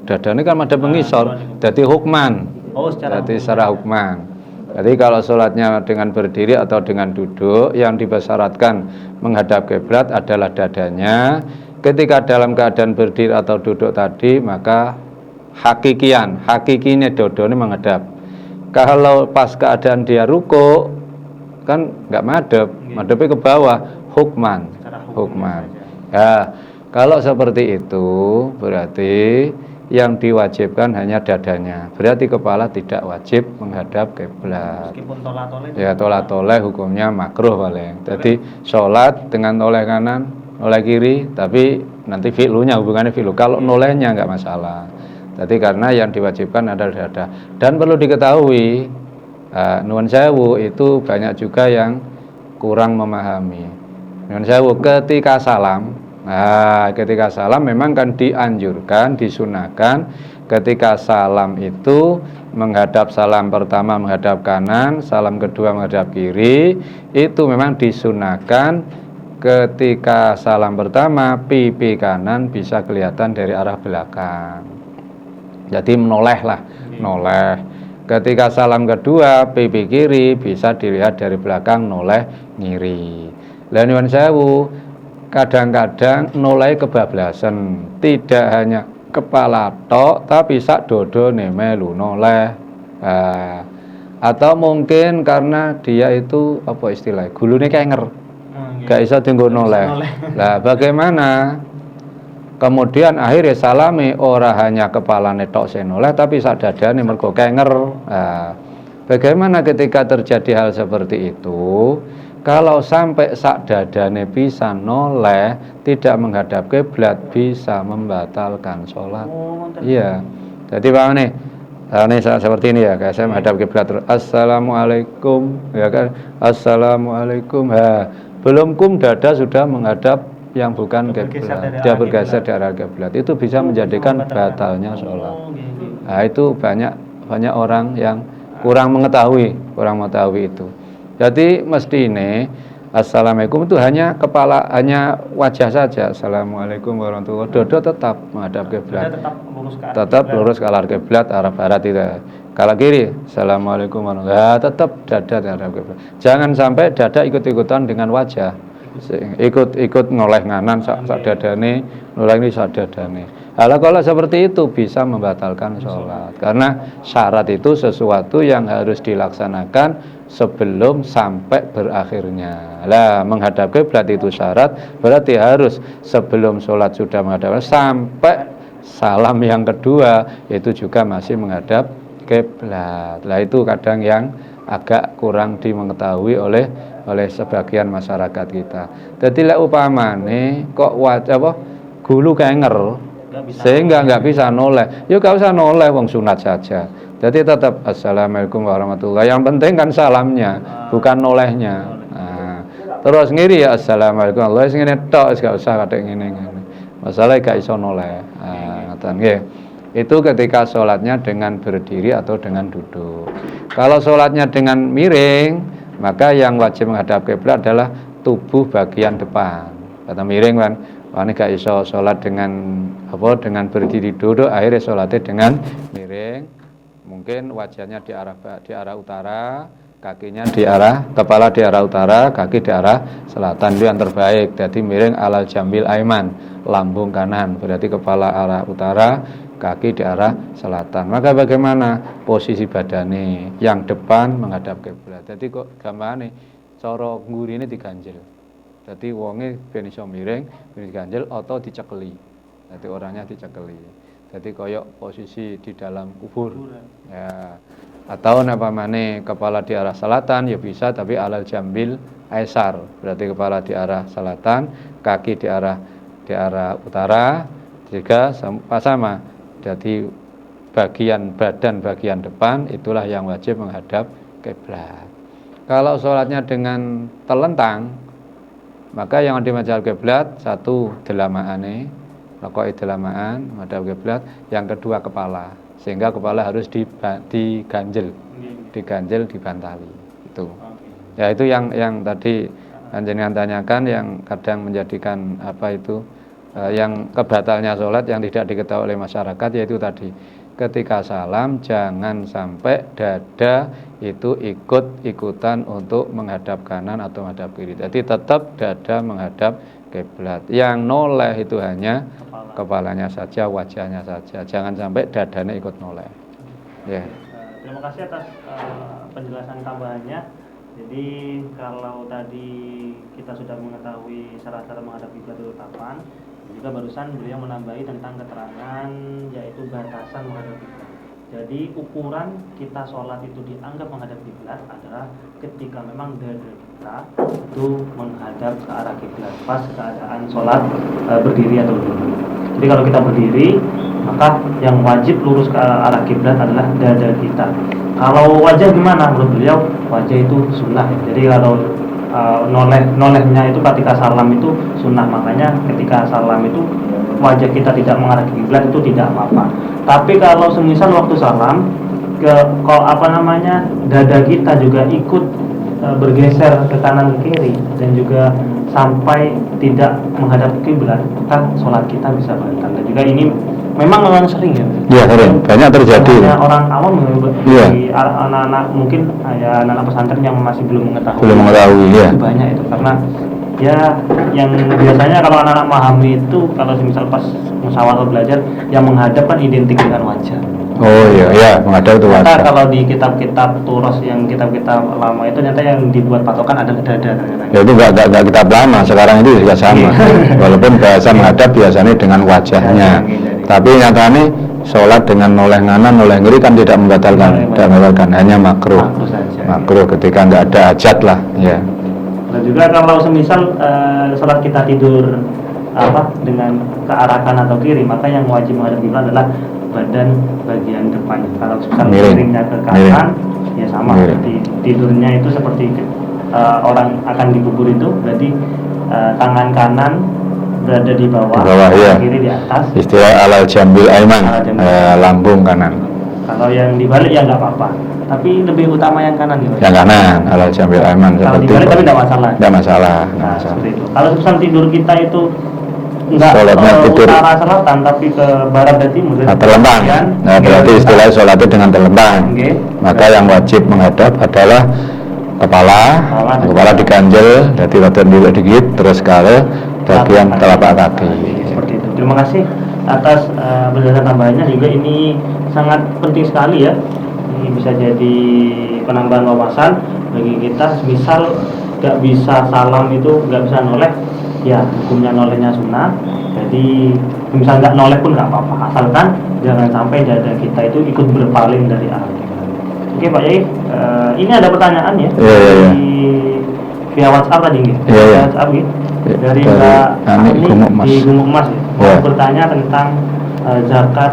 dada ini kan ada pengisor. Jadi hukman. Secara hukman. Jadi kalau sholatnya dengan berdiri atau dengan duduk, yang dipersyaratkan menghadap kiblat adalah dadanya. Ketika dalam keadaan berdiri atau duduk tadi, maka hakikinya dodo ini menghadap. Kalau pas keadaan dia ruku, kan nggak madhepnya ke bawah, hukman. Ya, kalau seperti itu berarti yang diwajibkan hanya dadanya. Berarti kepala tidak wajib menghadap kiblat. Meskipun tolah-toleh. Ya tolah-toleh hukumnya makruh paling. Jadi sholat dengan toleh kanan, toleh kiri, tapi nanti fi'lunya hubungannya fi'lu. Kalau nolehnya nggak masalah. Jadi karena yang diwajibkan adalah dada. Dan perlu diketahui, nuwun sewu itu banyak juga yang kurang memahami. Nuwun sewu ketika salam. Ketika salam memang kan dianjurkan, disunahkan ketika salam itu menghadap salam pertama menghadap kanan, salam kedua menghadap kiri. Itu memang disunahkan ketika salam pertama pipi kanan bisa kelihatan dari arah belakang. Jadi menoleh lah, noleh. Ketika salam kedua pipi kiri bisa dilihat dari belakang noleh ngiri. Lah nyuwun sewu kadang-kadang noleh kebablasan, tidak hanya kepala tok tapi sak dodo melu noleh. Atau mungkin karena dia itu apa istilahnya, gulune kenger, gak iso dienggo noleh. Lah bagaimana? Kemudian akhirnya salami ora hanya kepalane tok sing noleh tapi sak dadane mergo kenger. Nah, bagaimana ketika terjadi hal seperti itu? Kalau sampai sak dadane bisa noleh, tidak menghadap kiblat, bisa membatalkan sholat. Iya. Jadi Pak nih, ini seperti ini ya, kayak saya menghadap kiblat terus. Assalamualaikum, ya kan? Assalamualaikum. Belum kum dada sudah menghadap yang bukan kiblat, dia bergeser dari arah kiblat, itu bisa menjadikan batalnya sholat. Nah, itu banyak orang yang kurang mengetahui itu. Jadi mesti ini assalamualaikum itu hanya kepala, hanya wajah saja. Assalamualaikum warahmatullahi wabarakatuh. Dodo tetap menghadap kiblat, tetap lurus ke arah kiblat, arah barat itu. Kalau kiri, assalamualaikum warahmatullahi wabarakatuh, tetap dada menghadap kiblat. Jangan sampai dada ikut-ikutan dengan wajah. Ikut noleh nganan sak dadane, noleh ini sak dadane. Kalau seperti itu bisa membatalkan sholat, karena syarat itu sesuatu yang harus dilaksanakan sebelum sampai berakhirnya. Lah menghadap kiblat itu syarat, berarti harus sebelum sholat sudah menghadap, sampai salam yang kedua itu juga masih menghadap kiblat. Lah itu kadang yang agak kurang dimengetahui oleh sebagian masyarakat kita. Jadi lek upamane kok gulu kenger sehingga nggak bisa noleh, ya nggak usah noleh, wong sunat saja. Jadi tetap assalamualaikum warahmatullahi. Yang penting kan salamnya, bukan nolehnya. Nah, terus ngiri ya assalamualaikum warahmatullahi. Ngene tok, nggak usah katek ngene. Masalahnya gak iso noleh. Ngoten nggih. Itu ketika sholatnya dengan berdiri atau dengan duduk. Kalau sholatnya dengan miring, maka yang wajib menghadap kiblat adalah tubuh bagian depan. Kata miring kan, ini gak iso sholat dengan berdiri duduk, akhirnya sholatnya dengan miring. Mungkin wajahnya di arah utara, kakinya kepala di arah utara, kaki di arah selatan, itu yang terbaik. Jadi miring alal jambil aiman, lambung kanan, berarti kepala arah utara, kaki di arah selatan. Maka bagaimana posisi badannya? Yang depan menghadap kiblat. Jadi kok gambarnya cara ngurine diganjel. Jadi wonge ben iso miring, ben diganjel atau dicekeli. Jadi orangnya dicekeli. Jadi koyok posisi di dalam kubur. Ya. Atau napamane kepala di arah selatan ya bisa, tapi alal jambil aisar. Berarti kepala di arah selatan, kaki di arah utara, juga sama. Jadi bagian badan bagian depan itulah yang wajib menghadap kiblat. Kalau sholatnya dengan telentang, maka yang menghadap kiblat satu delamaane, rakaat delamaan menghadap kiblat, yang kedua kepala, sehingga kepala harus diganjel, dibantali. Itu. Ya itu yang tadi panjenengan tanyakan, yang kadang menjadikan yang kebatalnya sholat yang tidak diketahui oleh masyarakat, yaitu tadi ketika salam jangan sampai dada itu ikut-ikutan untuk menghadap kanan atau menghadap kiri. Jadi tetap dada menghadap kiblat. Yang noleh itu hanya kepalanya saja, wajahnya saja. Jangan sampai dadanya ikut noleh. Ya. Terima kasih atas penjelasan tambahannya. Jadi kalau tadi kita sudah mengetahui syarat-syarat menghadap kiblat itu kapan, juga barusan beliau menambahi tentang keterangan yaitu batasan menghadap kiblat. Jadi ukuran kita sholat itu dianggap menghadap kiblat adalah ketika memang dada kita itu menghadap ke arah kiblat pas keadaan sholat berdiri atau duduk. Jadi kalau kita berdiri, maka yang wajib lurus ke arah kiblat adalah dada kita. Kalau wajah gimana? Menurut beliau wajah itu sunnah. Jadi kalau nolehnya itu ketika salam itu sunnah, makanya ketika salam itu wajah kita tidak mengarah ke kiblat itu tidak apa-apa. Tapi kalau semisal waktu salam dada kita juga ikut bergeser ke kanan ke kiri dan juga sampai tidak menghadap kiblat, maka sholat kita bisa batal. Dan juga ini memang sering ya. Iya, sering. Banyak terjadi. Orang awam di anak-anak mungkin ya anak-anak pesantren yang masih belum mengetahui ya. Banyak itu karena ya yang biasanya kalau anak-anak memahami itu kalau misal pas musyawarah belajar yang menghadap kan identik dengan wajah. Oh iya, menghadap itu Ternyata wajah. kalau di kitab-kitab Turos yang kitab-kitab lama itu ternyata yang dibuat patokan ada ke dada ternyata. Ya itu nggak kitab lama, sekarang itu juga sama. Walaupun bahasa menghadap biasanya dengan wajahnya. Tapi nyatanya sholat dengan noleh nganan, noleh ngiri kan tidak membatalkan, hanya makruh. Makruh ketika nggak ada hajat lah, ya. Dan juga kalau semisal sholat kita tidur dengan ke arah kanan atau kiri, maka yang wajib menghadap kiblat adalah badan bagian depannya. Kalau miringnya ke kanan, ya sama. Berarti tidurnya itu seperti orang akan dikubur itu, berarti tangan kanan berada di bawah, iya. kiri di atas. Istilah alal jambil aiman, lambung kanan. Kalau yang dibalik ya nggak apa-apa, tapi lebih utama yang kanan gitu. Yang kanan, alal jambil aiman. Kalau dibalik tapi nggak masalah. Nggak masalah. Nah, seperti itu. Kalau misal tidur kita itu nggak tidur utara selatan tapi ke barat dan timur, terlentang. Nah, berarti istilah sholat itu dengan terlentang. Maka yang wajib menghadap adalah kepala diganjel, jadi badan dulu dikit, terus kalau bagian telapak kaki. Seperti itu. Terima kasih atas penjelasan tambahannya, juga ini sangat penting sekali ya. Ini bisa jadi penambahan wawasan bagi kita. Misal nggak bisa salam itu, nggak bisa noleh, ya hukumnya nolehnya sunnah. Jadi misal nggak noleh pun nggak apa-apa, asalkan jangan sampai dada kita itu ikut berpaling dari arah kiblat. Oke Pak Yai, ini ada pertanyaan ya via WhatsApp tadi nih. WhatsApp nih. Dari Mbak Ani di Gumuk Emas ya. Mau bertanya tentang zakat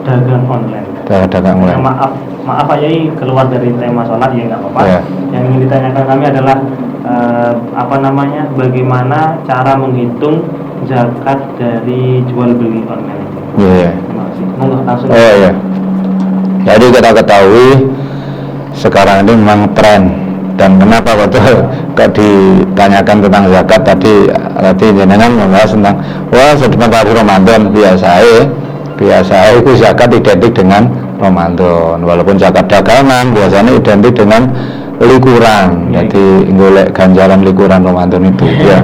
dagang online. Dagang online. Maaf Pak Yai, keluar dari tema sholat ya nggak apa-apa. Yang ingin ditanyakan kami adalah bagaimana cara menghitung zakat dari jual beli online itu. Terima kasih. Monggo langsung. Jadi kita ketahui sekarang ini memang tren. Dan kenapa kok ditanyakan tentang zakat tadi jenengan membahas tentang sedang Pak Ramadan biasa itu zakat identik dengan Ramadan, walaupun zakat dagangan biasanya identik dengan likuran, jadi golek ganjaran likuran Ramadan itu ya.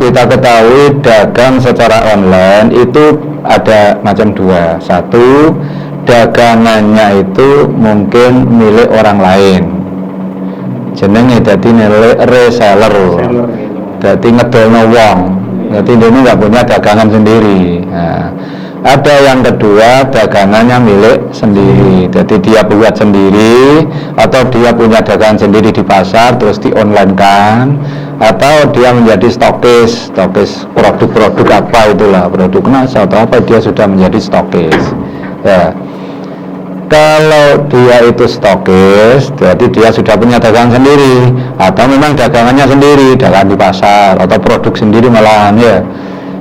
Kita ketahui dagang secara online itu ada macam dua. Satu, dagangannya itu mungkin milik orang lain, jenenge dadi reseller, dadi ngedolno wong, jadi ini nggak punya dagangan sendiri. Ada yang kedua, dagangannya milik sendiri, jadi dia buat sendiri, atau dia punya dagangan sendiri di pasar terus di online kan, atau dia menjadi stokis produk-produk apa itulah, produk nasi atau apa, dia sudah menjadi stokis ya. Kalau dia itu stokis, jadi dia sudah punya dagangan sendiri, atau memang dagangannya sendiri, dagangan di pasar atau produk sendiri malahan ya.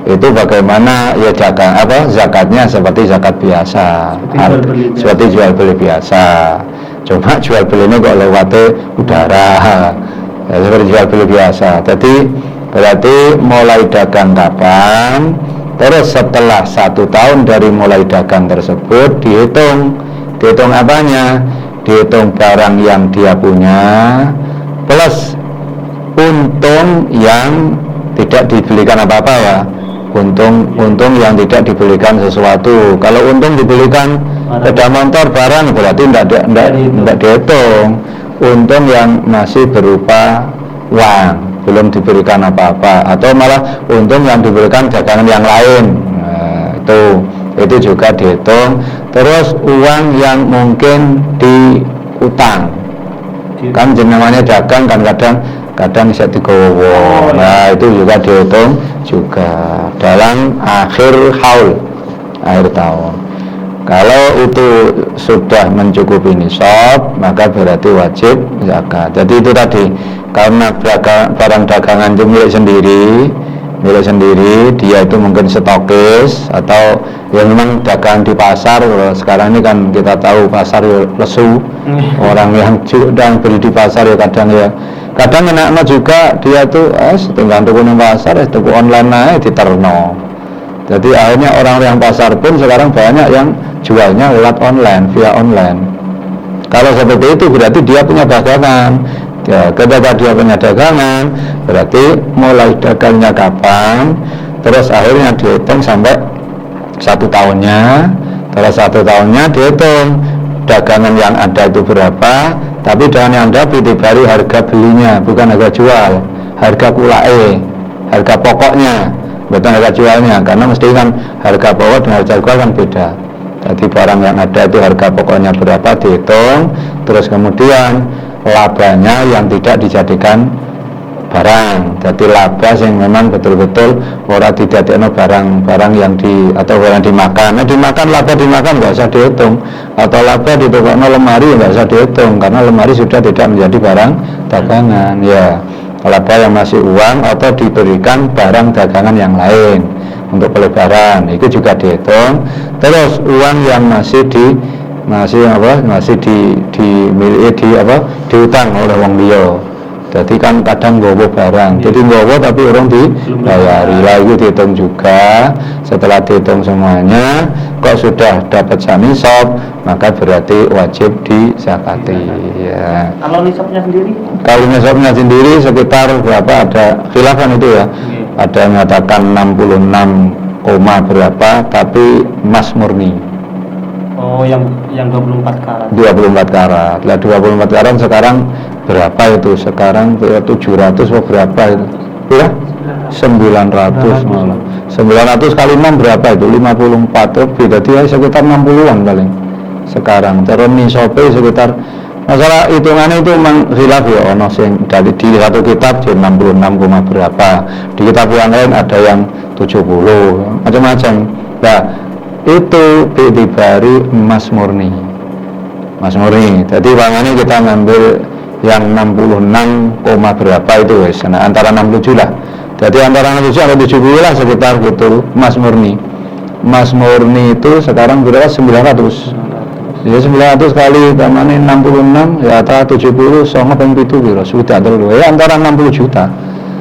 Itu bagaimana ya zakatnya seperti zakat biasa, seperti jual beli biasa. Cuma jual belinya kok lewatnya udara, ya, seperti jual beli biasa. Jadi berarti mulai dagang kapan, terus setelah 1 tahun dari mulai dagang tersebut dihitung apanya? Dihitung barang yang dia punya plus untung yang tidak dibelikan apa-apa ya. Untung yang tidak dibelikan sesuatu. Kalau untung dibelikan sepeda motor barang berarti tidak dihitung. Untung yang masih berupa uang, belum diberikan apa-apa, atau malah untung yang diberikan dagangan yang lain. Itu juga dihitung. Terus uang yang mungkin diutang, kan namanya dagang kan kadang bisa digowo. Nah itu juga dihitung juga dalam akhir tahun. Kalau itu sudah mencukupi nisab, maka berarti wajib zakat. Jadi itu tadi, karena barang dagangan itu milik sendiri, dia itu mungkin stokis atau ya memang dagang di pasar. Sekarang ini kan kita tahu pasar ya lesu, orang yang beli di pasar ya kadang enak juga dia tuh tinggal tuku di pasar, tuku online naik diterno. Jadi akhirnya orang-orang pasar pun sekarang banyak yang jualnya lewat online, via online. Kalau seperti itu berarti dia punya dagangan. Ya, ketika dia punya dagangan, berarti mulai dagangnya kapan, terus akhirnya dihitung sampai 1 tahunnya, Terus 1 tahunnya dihitung dagangan yang ada itu berapa, tapi dagangan yang ada ditibari harga belinya, bukan harga jual, harga kulae, harga pokoknya, bukan harga jualnya, karena mesti kan harga pokok dan harga jual kan beda. Jadi barang yang ada itu harga pokoknya berapa dihitung, terus kemudian labanya yang tidak dijadikan barang. Jadi laba yang memang betul-betul ora didadekno barang-barang yang atau barang dimakan. Dimakan laba dimakan nggak usah dihitung, atau laba ditokno lemari nggak usah dihitung karena lemari sudah tidak menjadi barang dagangan. Ya, laba yang masih uang atau diberikan barang dagangan yang lain untuk pelebaran itu juga dihitung. Terus uang yang masih dimiliki diutang oleh wong liya. Jadi kan kadang nggowo barang, jadi nggowo tapi orang dibayari lah, itu dihitung juga. Setelah dihitung semuanya, kok sudah dapat nisab, maka berarti wajib dizakati. Ya. Kalau nisabnya sendiri? Kalau nisabnya sendiri sekitar berapa, ada khilafan itu ya. Ada yang mengatakan 66, berapa, tapi emas murni. Oh, yang 24 karat. 24 karat. Lah 24 karat sekarang berapa itu? Sekarang 700 atau berapa itu? Ya? 900 malah. 900 kali 6 berapa itu? 54 lebih. Jadi ya sekitar 60-an paling. Sekarang terus nisabe sekitar, masalah hitungannya itu memang khilaf ya, ono sing dari di satu kitab di 66, berapa. Di kitab yang lain ada yang 70, macam-macam. Nah, itu ditibari emas murni. Jadi uangnya kita ngambil yang 66, berapa itu wes. Nah, antara 67 lah. Jadi antara 67 sampai 70 lah sekitar gitu emas murni. Emas murni itu sekarang berapa? 900. Ya 900 kali tamane 66 ya atau 70 sama ping 7 piro sudah terlalu ya antara 60 juta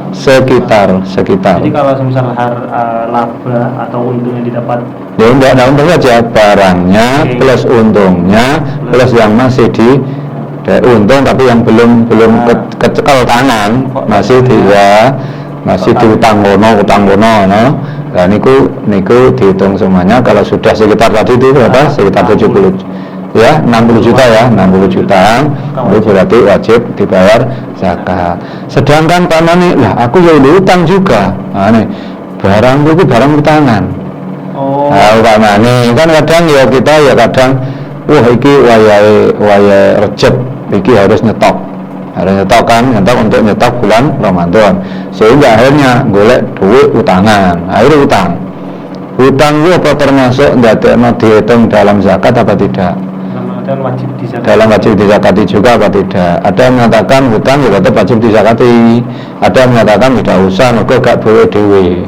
sekitar. Jadi kalau misal laba atau untung yang didapat ya enggak ada untung aja, barangnya plus untungnya plus yang masih untung tapi yang belum kecekal tangan masih diutang kono no. Nah niku dihitung semuanya. Kalau sudah sekitar tadi itu berapa? Sekitar 70 ya, 60 juta ya, 60 juta itu berarti wajib dibayar zakat. Sedangkan panane lah aku ya utang juga. Nah nih barang itu barang utangan. Oh. Nah utamane kan kadang ya kita ya kadang wah iki wayahe Rejab iki harus nyetok kan, untuk nyetok bulan Ramadan, sehingga akhirnya golek duit utangan, akhirnya utang itu apa termasuk ndadekno dihitung dalam zakat apa tidak? Dalam wajib dizakati juga apa tidak? Ada yang mengatakan hutang juga tetap wajib dizakati, ada yang mengatakan tidak usah, mergo gak duwe dhewe.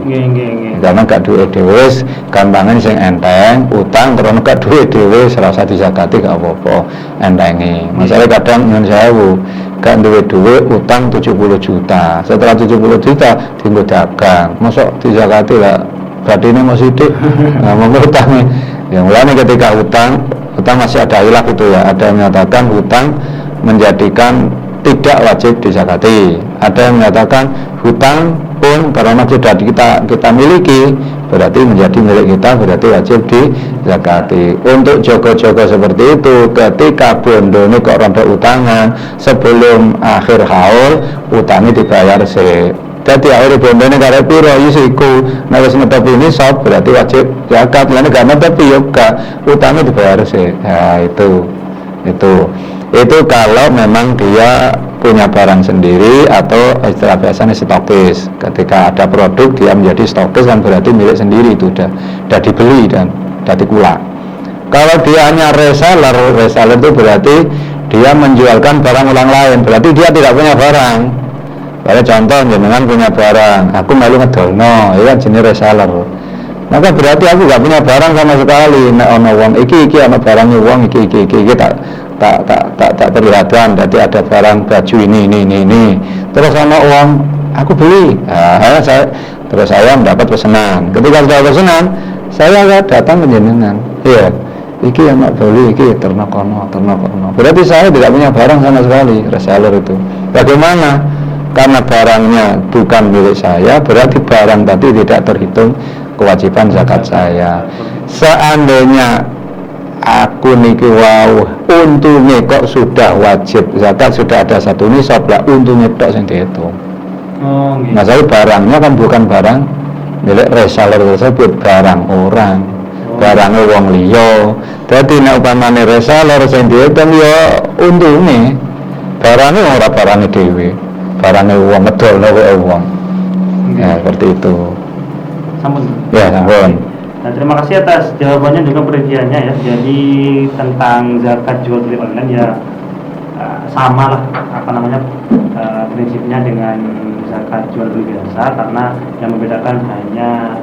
Karena gak duwe dhewe, gampangan sing enteng, utang karena gak duwe dhewe serasa dizakati gak apa-apa, entenge. Masalah kadang nyun sewu, gak duwe duwe utang 70 juta. Setelah 70 juta dienggo dagang. Mosok dizakati lah, berarti ini masih sidik. Nah, monggo utangnya. Yang mulane ketika utang masih ada khilaf itu ya. Ada yang mengatakan hutang menjadikan tidak wajib dizakati. Ada yang mengatakan hutang pun karena sudah kita miliki berarti menjadi milik kita, berarti wajib dizakati. Untuk jogo-jogo seperti itu, ketika bondone kok rontok utangan sebelum akhir haul, utangnya dibayar sih. Jadi akhirnya bondone karo piro isiku nek wis netepi nisab berarti wajib zakat. Lan nek netepi yo gak utangnya dibayar sih. Nah, itu kalau memang dia punya barang sendiri atau istilah biasanya stokis. Ketika ada produk dia menjadi stokis kan berarti milik sendiri, itu udah dibeli dan udah dikula. Kalau dia hanya reseller itu berarti dia menjualkan barang orang lain, berarti dia tidak punya barang. Pada contoh jenengan punya barang, aku malu ngedolno, ya kan jenis reseller. Maka berarti aku gak punya barang sama sekali. Nek ono wong iki ono barangnya wong iki tak perlihatkan. Jadi ada barang baju ini. Terus ono uang aku beli. Nah, saya mendapat pesanan. Ketika sudah pesanan, saya datang ke jenengan. Iya. Iki yang nak beli, iki ternak kono. Berarti saya tidak punya barang sama sekali, reseller itu. Bagaimana? Karena barangnya bukan milik saya, berarti barang tadi tidak terhitung kewajiban zakat saya. Seandainya aku niki wow, untungnya kok sudah wajib zakat, sudah ada satu nisab lah, untungnya tok sing dihitung. Oh, gitu. Nah, saya barangnya kan bukan barang milik reseller tersebut, barang orang, barangnya wong liya. Dadi nek upamane reseller sing dihitung ya untungnya, barangnya ora barangnya dhewe, barangnya wong ngedolno wae wong. Ya, seperti itu. Sampun. Ya, sampun. Nah, terima kasih atas jawabannya juga perinciannya ya. Jadi tentang zakat jual beli online ya sama lah prinsipnya dengan zakat jual beli biasa, karena yang membedakan hanya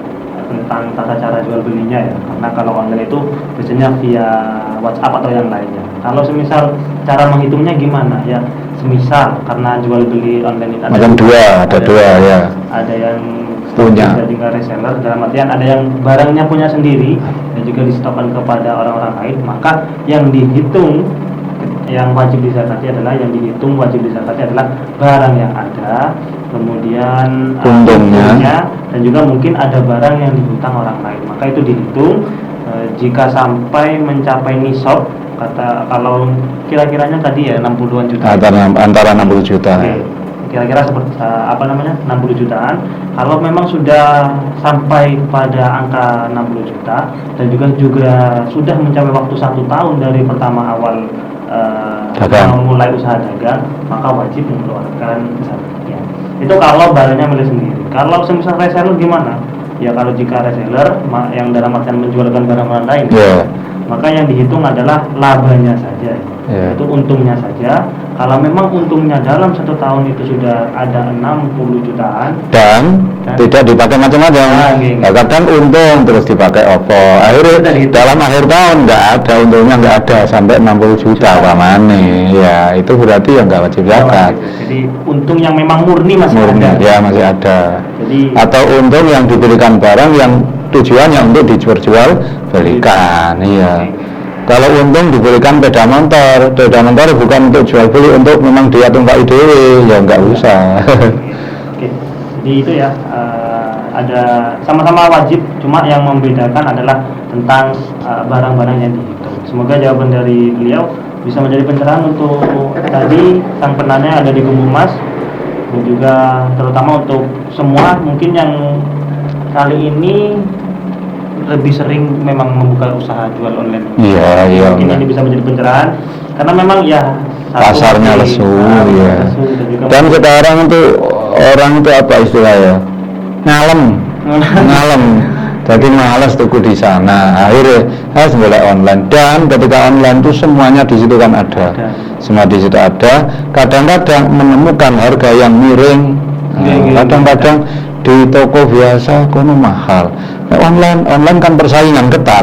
tentang tata cara jual belinya ya. Karena kalau online itu biasanya via WhatsApp atau yang lainnya. Kalau semisal cara menghitungnya gimana ya? Semisal karena jual beli online itu Macam ada dua ya. Ada yang Punya. jadi reseller, dalam artian ada yang barangnya punya sendiri dan juga disetokan kepada orang-orang lain, maka yang dihitung, yang wajib dizakati adalah barang yang ada, kemudian untungnya, dan juga mungkin ada barang yang dihutang orang lain, maka itu dihitung. Jika sampai mencapai nisab, kalau kira-kiranya tadi ya 60-an juta antara 60 juta. Oke. Kira-kira seperti 60 jutaan. Kalau memang sudah sampai pada angka 60 juta dan juga sudah mencapai waktu 1 tahun dari pertama awal memulai usaha dagang, maka wajib mengeluarkan zakatnya. Itu kalau barangnya milik sendiri. Kalau semisal reseller gimana? Ya kalau jika reseller yang dalam artian menjualkan barang orang lain, maka yang dihitung adalah labanya saja, itu untungnya saja. Kalau memang untungnya dalam 1 tahun itu sudah ada 60 jutaan dan tidak dipakai macam-macam. Kadang untung terus dipakai Oppo. Akhirnya dalam akhir tahun nggak ada untungnya, nggak ada sampai 60 juta pamane. Ya itu berarti ya nggak wajib zakat. Jadi untung yang memang murni masih ada. Ya masih ada. Jadi atau untung yang diberikan barang yang tujuannya untuk dijual belikan. Iya. Kalau untung diberikan sepeda motor bukan untuk jual beli, untuk memang dia tumpai dewe, ya nggak usah. Oke. Jadi itu ya, ada sama-sama wajib, cuma yang membedakan adalah tentang barang-barang yang dihitung. Semoga jawaban dari beliau bisa menjadi pencerahan untuk tadi sang penanya ada di Gumul Mas, dan juga terutama untuk semua mungkin yang kali ini lebih sering memang membuka usaha jual online. Iya. Mungkin ini bisa menjadi pencerahan karena memang ya pasarnya lesu, ya. Dan sekarang itu orang itu apa istilahnya? Ngalem. Jadi malas tuku di sana. Akhirnya harus boleh online. Dan ketika online itu semuanya di situ kan ada. Semua di situ ada. Kadang-kadang menemukan harga yang miring. Kadang-kadang di toko biasa kono mahal. Online kan persaingan ketat.